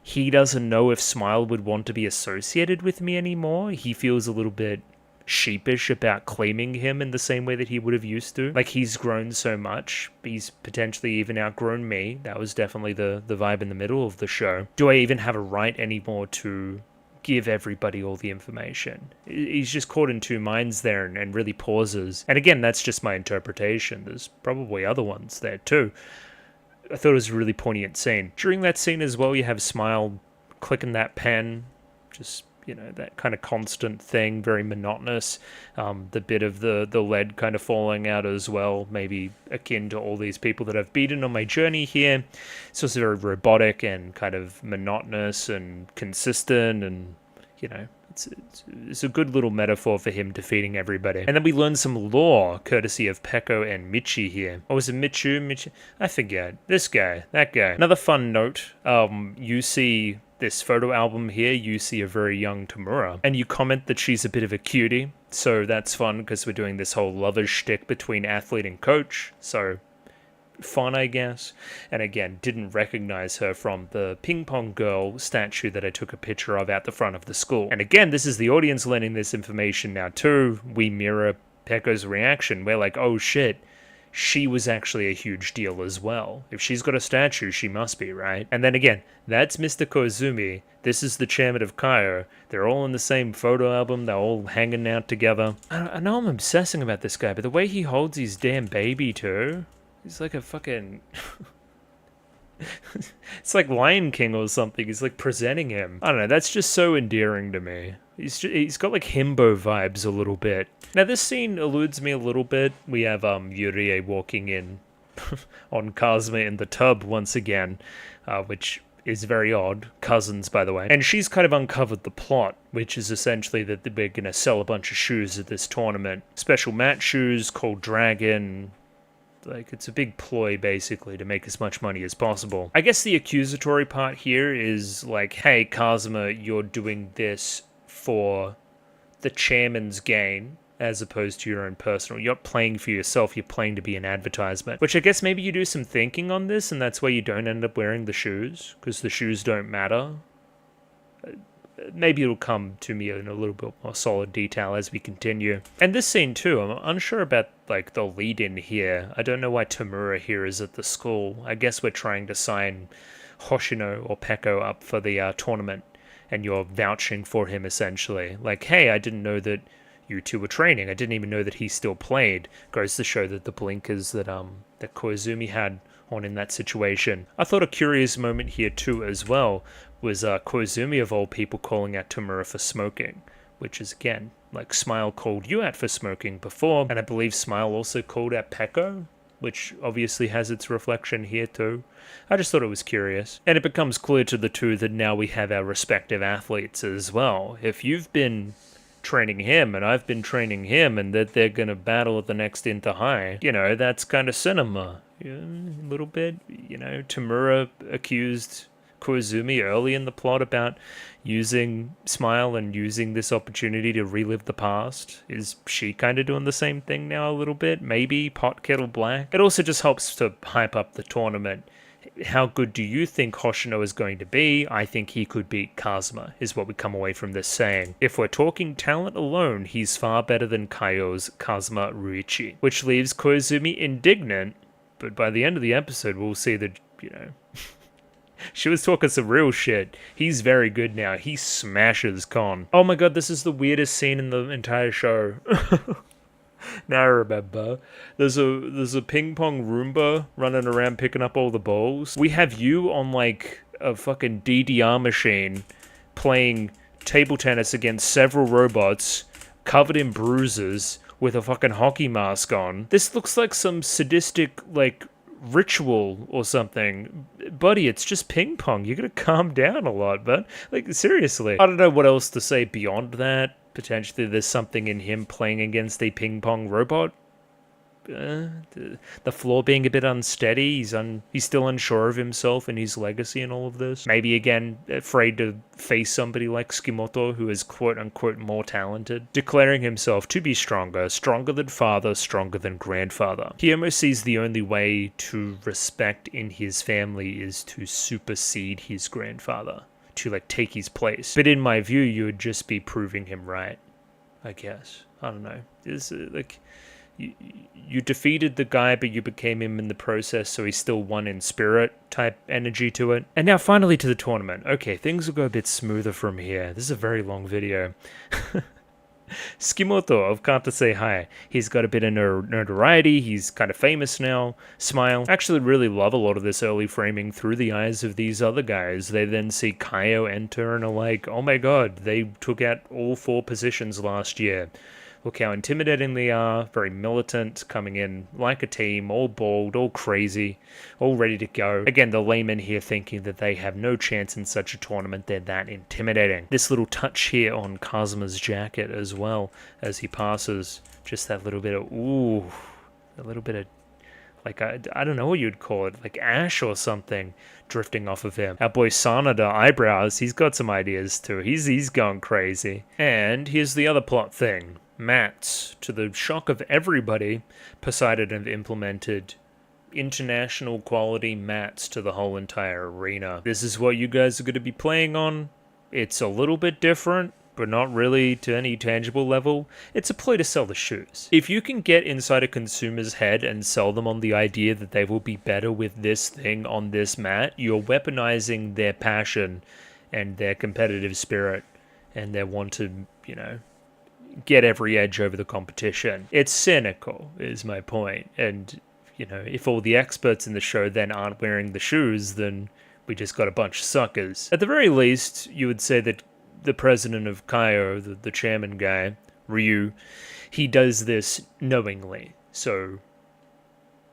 he doesn't know if Smile would want to be associated with me anymore. He feels a little bit sheepish about claiming him in the same way that he would have used to. Like, he's grown so much. He's potentially even outgrown me. That was definitely the vibe in the middle of the show. Do I even have a right anymore to give everybody all the information? He's just caught in two minds there and really pauses. And again, that's just my interpretation. There's probably other ones there too. I thought it was a really poignant scene. During that scene as well, you have Smile clicking that pen, just, you know, that kind of constant thing, very monotonous. The bit of the lead kind of falling out as well, maybe akin to all these people that I've beaten on my journey here. It's also very robotic and kind of monotonous and consistent, and, you know, it's a good little metaphor for him defeating everybody. And then we learn some lore, courtesy of Peko and Michi here. Or was it Michi? I forget. This guy, that guy. Another fun note, you see this photo album here, you see a very young Tamura, and you comment that she's a bit of a cutie, so that's fun because we're doing this whole lover shtick between athlete and coach, so fun, I guess. And again, didn't recognize her from the ping pong girl statue that I took a picture of at the front of the school. And again, this is the audience learning this information now too. We mirror Peko's reaction. We're like, oh shit, she was actually a huge deal as well. If she's got a statue, she must be, right? And then again, that's Mr. Koizumi. This is the chairman of Kaio. They're all in the same photo album. They're all hanging out together. I know I'm obsessing about this guy, but the way he holds his damn baby too, he's like a fucking... it's like Lion King or something. He's like presenting him. I don't know, that's just so endearing to me. He's got like himbo vibes a little bit. Now this scene eludes me a little bit. We have Yurie walking in on Kazuma in the tub once again, which is very odd. Cousins, by the way. And she's kind of uncovered the plot, which is essentially that we're going to sell a bunch of shoes at this tournament. Special match shoes called Dragon. Like, it's a big ploy, basically, to make as much money as possible. I guess the accusatory part here is like, hey, Kazuma, you're doing this for the chairman's gain, as opposed to your own personal. You're not playing for yourself, you're playing to be an advertisement. Which I guess maybe you do some thinking on this, and that's why you don't end up wearing the shoes, because the shoes don't matter. Maybe it'll come to me in a little bit more solid detail as we continue. And this scene too, I'm unsure about like the lead-in here. I don't know why Tamura here is at the school. I guess we're trying to sign Hoshino or Peko up for the tournament, and you're vouching for him essentially. Like, hey, I didn't know that you two were training. I didn't even know that he still played. Goes to show that the blinkers that Koizumi had on in that situation. I thought a curious moment here too as well was Koizumi of all people calling out Tamura for smoking, which is again, like Smile called you out for smoking before, and I believe Smile also called out Peko, which obviously has its reflection here too. I just thought it was curious. And it becomes clear to the two that now we have our respective athletes as well. If you've been training him and I've been training him, and that they're going to battle at the next Inter High, you know, that's kind of cinema. Yeah, a little bit, you know. Tamura accused Koizumi early in the plot about using Smile and using this opportunity to relive the past. Is she kind of doing the same thing now a little bit? Maybe pot kettle black? It also just helps to hype up the tournament. How good do you think Hoshino is going to be? I think he could beat Kazuma, is what we come away from this saying. If we're talking talent alone, he's far better than Kaio's Kazuma Ruichi, which leaves Koizumi indignant, but by the end of the episode, we'll see that, you know, she was talking some real shit. He's very good now. He smashes Kon. Oh my god, this is the weirdest scene in the entire show. Now I remember. There's a ping pong Roomba running around picking up all the balls. We have you on like a fucking DDR machine playing table tennis against several robots covered in bruises with a fucking hockey mask on. This looks like some sadistic like ritual or something. Buddy, it's just ping pong. You gotta calm down a lot, but like seriously. I don't know what else to say beyond that. Potentially there's something in him playing against a ping pong robot. The floor being a bit unsteady. He's still unsure of himself and his legacy and all of this. Maybe again afraid to face somebody like Tsukimoto, who is quote unquote more talented. Declaring himself to be stronger than father, stronger than grandfather. He almost sees the only way to respect in his family is to supersede his grandfather, to like take his place. But in my view, you would just be proving him right, I guess. I don't know. It's like you defeated the guy, but you became him in the process, so he's still one in spirit type energy to it. And now finally to the tournament. Okay, things will go a bit smoother from here. This is a very long video. Skimoto of Kata Say Hi. He's got a bit of notoriety. He's kind of famous now. Smile. Actually, really love a lot of this early framing through the eyes of these other guys. They then see Kaio enter and are like, oh my god, they took out all 4 positions last year. Look how intimidating they are, very militant, coming in like a team, all bald, all crazy, all ready to go. Again, the layman here thinking that they have no chance in such a tournament, they're that intimidating. This little touch here on Kazuma's jacket as well, as he passes, just that little bit of, ooh, a little bit of, like, I don't know what you'd call it, like ash or something drifting off of him. Our boy Sanada, eyebrows, he's got some ideas too. He's going crazy. And here's the other plot thing. Mats, to the shock of everybody, Poseidon have implemented international quality mats to the whole entire arena. This is what you guys are going to be playing on. It's a little bit different, but not really to any tangible level. It's a play to sell the shoes. If you can get inside a consumer's head and sell them on the idea that they will be better with this thing on this mat, you're weaponizing their passion and their competitive spirit and their want to, get every edge over the competition. It's cynical, is my point. And, if all the experts in the show then aren't wearing the shoes, then we just got a bunch of suckers. At the very least, you would say that the president of Kaio, the chairman guy, Ryu, he does this knowingly. So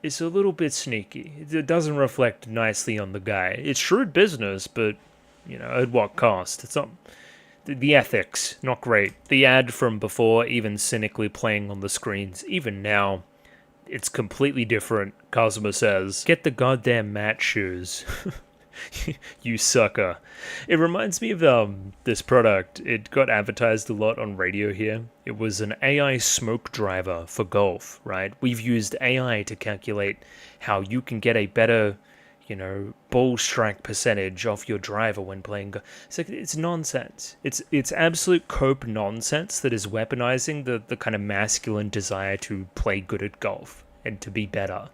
it's a little bit sneaky. It doesn't reflect nicely on the guy. It's shrewd business, but, at what cost? It's not... The ethics, not great. The ad from before, even cynically playing on the screens. Even now, it's completely different, Kazuma says. Get the goddamn mat shoes. You sucker. It reminds me of this product. It got advertised a lot on radio here. It was an AI smoke driver for golf, right? We've used AI to calculate how you can get a better... ball strike percentage off your driver when playing. It's nonsense. It's absolute cope nonsense that is weaponizing the kind of masculine desire to play good at golf and to be better.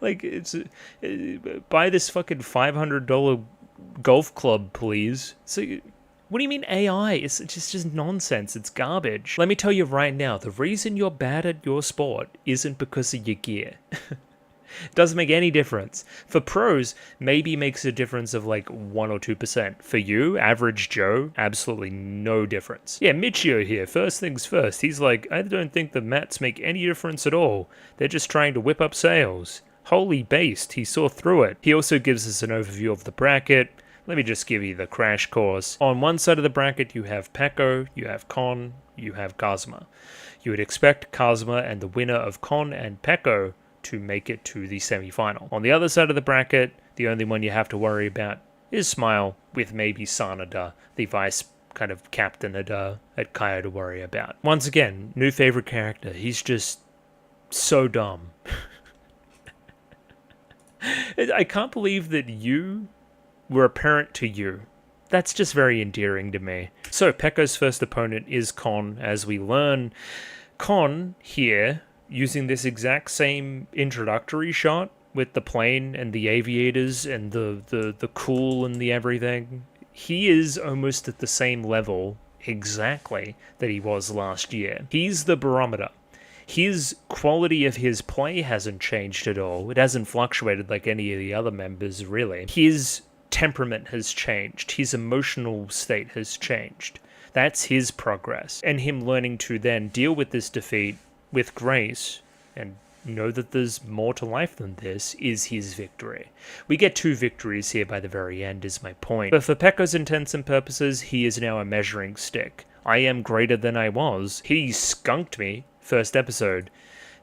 Buy this fucking $500 golf club, please. So, what do you mean AI? It's just nonsense. It's garbage. Let me tell you right now, the reason you're bad at your sport isn't because of your gear. Doesn't make any difference. For pros, maybe makes a difference of like 1 or 2%. For you, average Joe, absolutely no difference. Yeah, Michio here, first things first. He's like, I don't think the mats make any difference at all. They're just trying to whip up sales. Holy based, he saw through it. He also gives us an overview of the bracket. Let me just give you the crash course. On one side of the bracket, you have Peko, you have Kon, you have Kazuma. You would expect Kazuma and the winner of Kon and Peko to make it to the semi-final. On the other side of the bracket, the only one you have to worry about is Smile, with maybe Sanada, the vice kind of captain at Kaio to worry about. Once again, new favorite character. He's just so dumb. I can't believe that you were a parent to you. That's just very endearing to me. So, Peko's first opponent is Kon, as we learn. Kon here, using this exact same introductory shot with the plane and the aviators and the cool and the everything, he is almost at the same level exactly that he was last year. He's the barometer. His quality of his play hasn't changed at all. It hasn't fluctuated like any of the other members, really. His temperament has changed. His emotional state has changed. That's his progress. And him learning to then deal with this defeat with grace and know that there's more to life than this is his victory. We get 2 victories here by the very end is my point. But for Peko's intents and purposes, he is now a measuring stick. I am greater than I was. He skunked me first episode.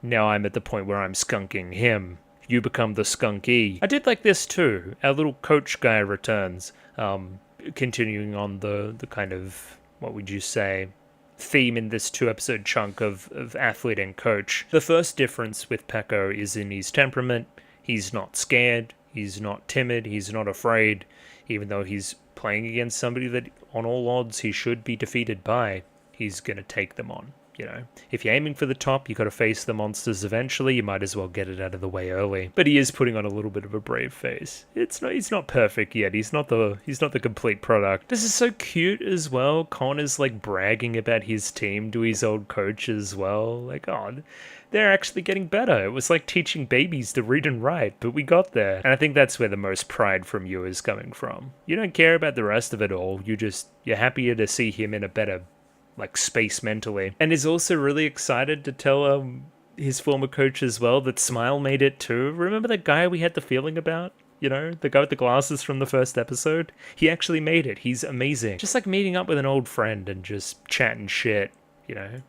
Now I'm at the point where I'm skunking him. You become the skunky. I did like this too. Our little coach guy returns. Continuing on the kind of, what would you say, theme in this 2-episode chunk of athlete and coach. The first difference with Peko is in his temperament. He's not scared, he's not timid, he's not afraid, even though he's playing against somebody that on all odds he should be defeated by, he's gonna take them on. You know, if you're aiming for the top, you got to face the monsters eventually. You might as well get it out of the way early. But he is putting on a little bit of a brave face. He's not perfect yet. He's not the complete product. This is so cute as well. Con is like bragging about his team to his old coach as well. Like, oh, they're actually getting better. It was like teaching babies to read and write, but we got there. And I think that's where the most pride from you is coming from. You don't care about the rest of it all. You're happier to see him in a better like space mentally, and is also really excited to tell his former coach as well that Smile made it too. Remember that guy we had the feeling about? You know, the guy with the glasses from the first episode? He actually made it. He's amazing. Just like meeting up with an old friend and just chatting shit, you know,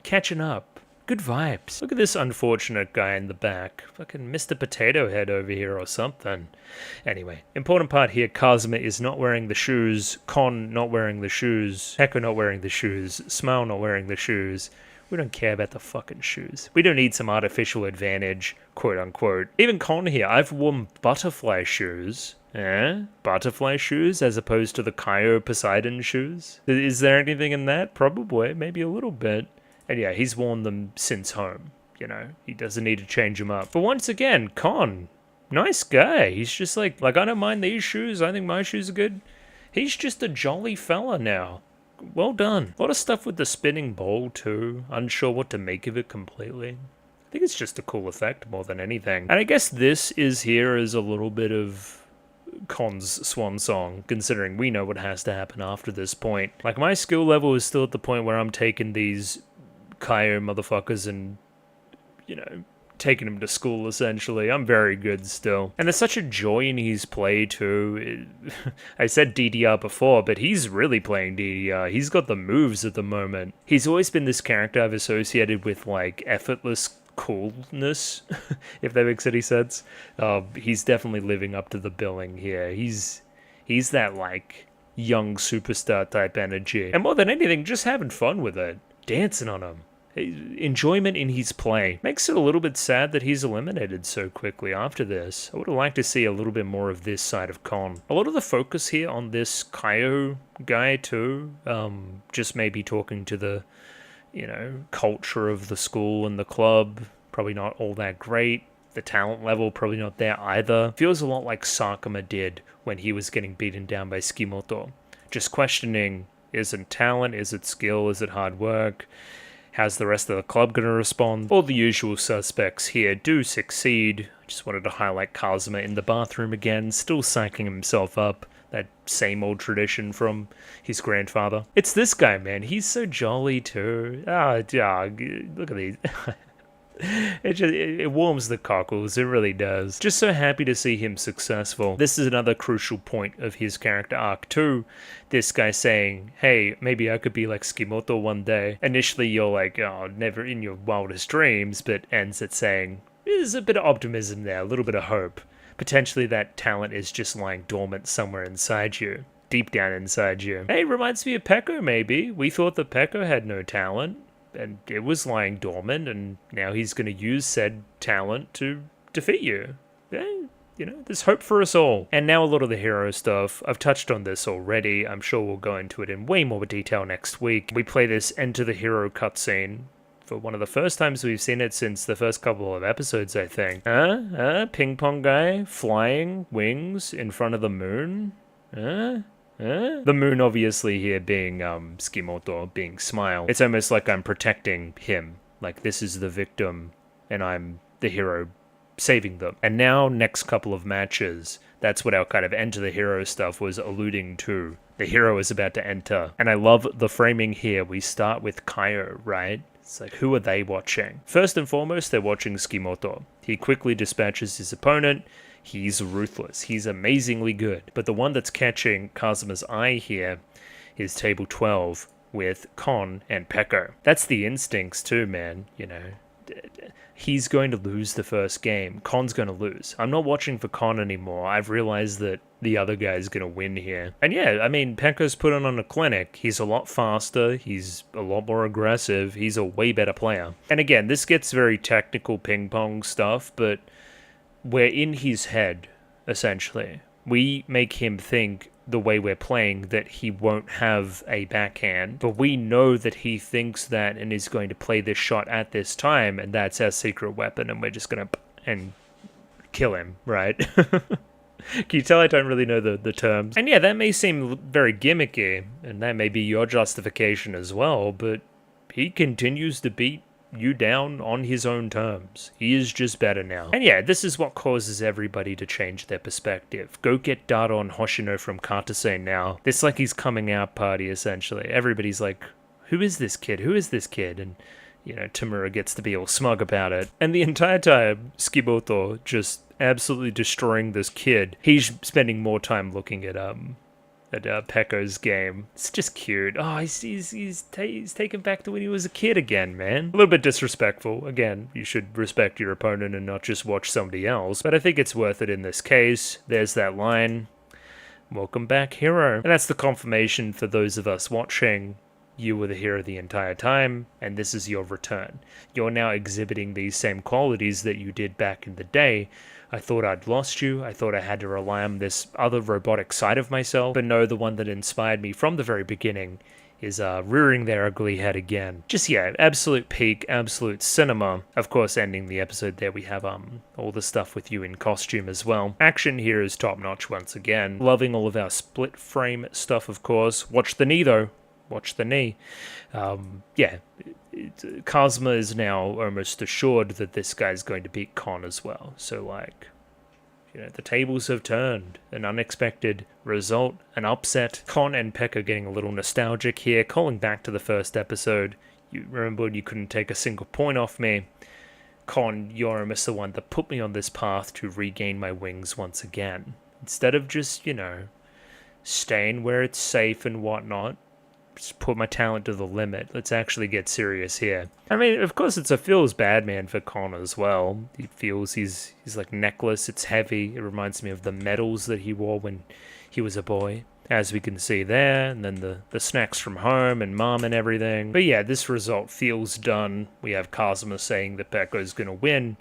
catching up. Good vibes. Look at this unfortunate guy in the back. Fucking Mr. Potato Head over here or something. Anyway, important part here, Kazuma is not wearing the shoes, Kon not wearing the shoes, Peko not wearing the shoes, Smile not wearing the shoes. We don't care about the fucking shoes. We don't need some artificial advantage, quote unquote. Even Kon here, I've worn butterfly shoes. Butterfly shoes as opposed to the Kaio Poseidon shoes? Is there anything in that? Probably, maybe a little bit. And yeah, he's worn them since home, you know. He doesn't need to change them up. But once again, Kon, nice guy. He's just like I don't mind these shoes. I think my shoes are good. He's just a jolly fella now. Well done. A lot of stuff with the spinning ball too. Unsure what to make of it completely. I think it's just a cool effect more than anything. And I guess this is here as a little bit of Kon's swan song, considering we know what has to happen after this point. Like, my skill level is still at the point where I'm taking these Kaio motherfuckers and, you know, taking him to school, essentially. I'm very good still. And there's such a joy in his play, too. I said DDR before, but he's really playing DDR. He's got the moves at the moment. He's always been this character I've associated with, like, effortless coolness, if that makes any sense. He's definitely living up to the billing here. He's that, like, young superstar type energy. And more than anything, just having fun with it. Dancing on him. Enjoyment in his play. Makes it a little bit sad that he's eliminated so quickly after this. I would have liked to see a little bit more of this side of Kon. A lot of the focus here on this Kaio guy too, just maybe talking to the, you know, culture of the school and the club. Probably not all that great. The talent level probably not there either. Feels a lot like Sakuma did when he was getting beaten down by Tsukimoto. Just questioning, is it talent, is it skill, is it hard work? How's the rest of the club going to respond? All the usual suspects here do succeed. I just wanted to highlight Kazuma in the bathroom again, still psyching himself up. That same old tradition from his grandfather. It's this guy, man. He's so jolly too. Dog. Look at these. It warms the cockles, it really does. Just so happy to see him successful. This is another crucial point of his character arc too. This guy saying, hey, maybe I could be like Tsukimoto one day. Initially you're like, oh, never in your wildest dreams, but ends at saying, there's a bit of optimism there, a little bit of hope. Potentially that talent is just lying dormant somewhere inside you. Deep down inside you. Hey, reminds me of Peko maybe. We thought that Peko had no talent. And it was lying dormant, and now he's going to use said talent to defeat you. Yeah, you know, there's hope for us all. And now a lot of the hero stuff. I've touched on this already. I'm sure we'll go into it in way more detail next week. We play this Enter the Hero cutscene for one of the first times we've seen it since the first couple of episodes, I think. Ping pong guy, flying, wings, in front of the moon? The moon obviously here being Tsukimoto, being Smile. It's almost like I'm protecting him. Like this is the victim and I'm the hero saving them. And now next couple of matches, that's what our kind of enter the hero stuff was alluding to. The hero is about to enter. And I love the framing here. We start with Kaio, right? It's like, who are they watching? First and foremost, they're watching Tsukimoto. He quickly dispatches his opponent. He's ruthless. He's amazingly good. But the one that's catching Kazuma's eye here is table 12 with Kon and Peko. That's the instincts too, man. You know, he's going to lose the first game. Kon's going to lose. I'm not watching for Kon anymore. I've realized that the other guy's going to win here. And yeah, I mean, Peko's put on a clinic. He's a lot faster. He's a lot more aggressive. He's a way better player. And again, this gets very technical ping pong stuff, but we're in his head, essentially. We make him think the way we're playing that he won't have a backhand, but we know that he thinks that and is going to play this shot at this time, and that's our secret weapon, and we're just gonna and kill him, right? Can you tell I don't really know the terms? And yeah, that may seem very gimmicky, and that may be your justification as well, but he continues to beat you down on his own terms. He is just better now. And yeah, this is what causes everybody to change their perspective. Go get Data on Hoshino from Kartase now. It's like he's coming out party, essentially. Everybody's like, who is this kid? Who is this kid? And, you know, Tamura gets to be all smug about it. And the entire time, Tsukimoto just absolutely destroying this kid. He's spending more time looking at Pekko's game. It's just cute. Oh, he's taken back to when he was a kid again, man. A little bit disrespectful. Again, you should respect your opponent and not just watch somebody else. But I think it's worth it in this case. There's that line. Welcome back, hero. And that's the confirmation for those of us watching. You were the hero the entire time, and this is your return. You're now exhibiting these same qualities that you did back in the day. I thought I'd lost you. I thought I had to rely on this other robotic side of myself. But no, the one that inspired me from the very beginning is rearing their ugly head again. Just, yeah, absolute peak, absolute cinema. Of course, ending the episode there, we have all the stuff with you in costume as well. Action here is top-notch once again. Loving all of our split frame stuff, of course. Watch the knee, though. Watch the knee. Yeah, Kazuma is now almost assured that this guy's going to beat Kon as well. So, like, you know, the tables have turned. An unexpected result, an upset. Kon and Pekka getting a little nostalgic here, calling back to the first episode. You remember when you couldn't take a single point off me? Kon, you're almost the one that put me on this path to regain my wings once again. Instead of just, you know, staying where it's safe and whatnot, just put my talent to the limit. Let's actually get serious here. I mean, of course, it's a feels bad man for Kon as well. He feels he's like necklace. It's heavy. It reminds me of the medals that he wore when he was a boy, as we can see there. And then the snacks from home and mom and everything. But yeah, this result feels done. We have Kazuma saying that Pekko's going to win.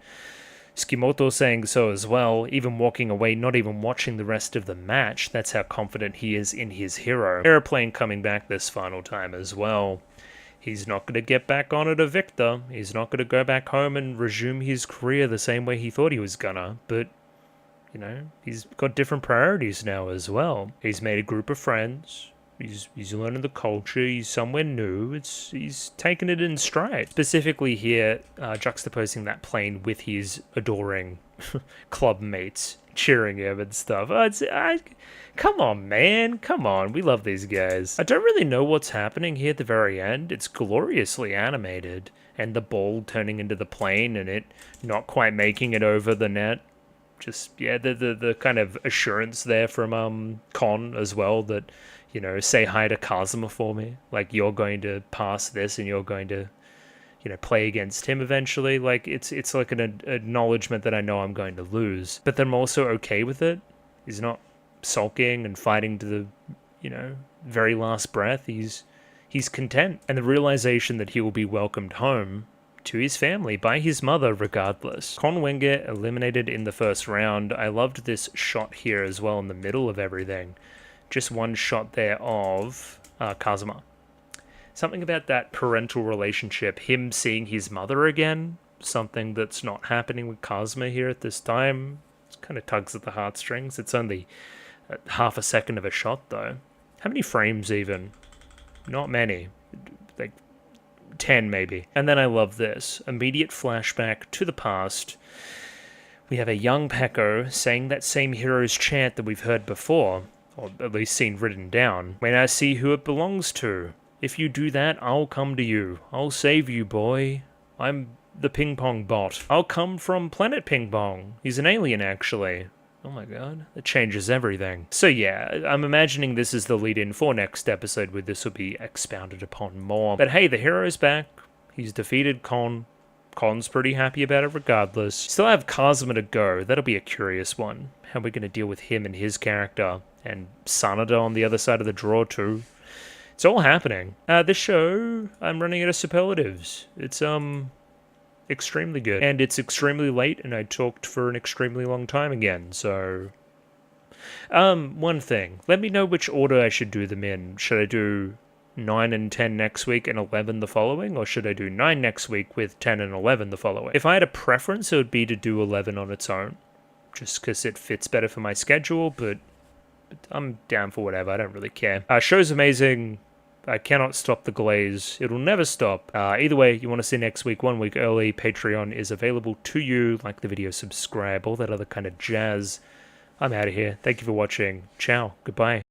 Tsukimoto saying so as well, even walking away, not even watching the rest of the match. That's how confident he is in his hero. Airplane coming back this final time as well. He's not going to get back on it a victor. He's not going to go back home and resume his career the same way he thought he was gonna. But, you know, he's got different priorities now as well. He's made a group of friends. He's learning the culture. He's somewhere new. He's taking it in stride. Specifically here, juxtaposing that plane with his adoring club mates cheering him and stuff. Come on, man. Come on. We love these guys. I don't really know what's happening here at the very end. It's gloriously animated. And the ball turning into the plane and it not quite making it over the net. Just, yeah, the kind of assurance there from Kon as well that, you know, say hi to Kazuma for me. Like, you're going to pass this and you're going to, you know, play against him eventually. Like, it's like an acknowledgement that I know I'm going to lose. But then I'm also okay with it. He's not sulking and fighting to the, you know, very last breath. He's content. And the realization that he will be welcomed home to his family by his mother regardless. Kon Wenge eliminated in the first round. I loved this shot here as well in the middle of everything. Just one shot there of Kazuma. Something about that parental relationship, him seeing his mother again, something that's not happening with Kazuma here at this time. It kind of tugs at the heartstrings. It's only half a second of a shot though. How many frames even? Not many. Like 10 maybe. And then I love this. Immediate flashback to the past. We have a young Pekko saying that same hero's chant that we've heard before, or at least seen written down. When I see who it belongs to. If you do that, I'll come to you. I'll save you, boy. I'm the ping pong bot. I'll come from Planet Ping Pong. He's an alien, actually. Oh my god, that changes everything. So yeah, I'm imagining this is the lead-in for next episode where this will be expounded upon more. But hey, the hero's back. He's defeated Kon. Kon's pretty happy about it regardless. Still have Kazuma to go. That'll be a curious one. How are we going to deal with him and his character? And Sanada on the other side of the draw too. It's all happening. This show, I'm running out of superlatives. It's, extremely good. And it's extremely late, and I talked for an extremely long time again, so One thing. Let me know which order I should do them in. Should I do 9 and 10 next week and 11 the following, or should I do 9 next week with 10 and 11 the following? If I had a preference, it would be to do 11 on its own, just because it fits better for my schedule, but I'm down for whatever. I don't really care. Show's amazing. I cannot stop the glaze. It'll never stop. Either way, you want to see next week, 1 week early. Patreon is available to you. Like the video, subscribe, all that other kind of jazz. I'm out of here. Thank you for watching. Ciao. Goodbye.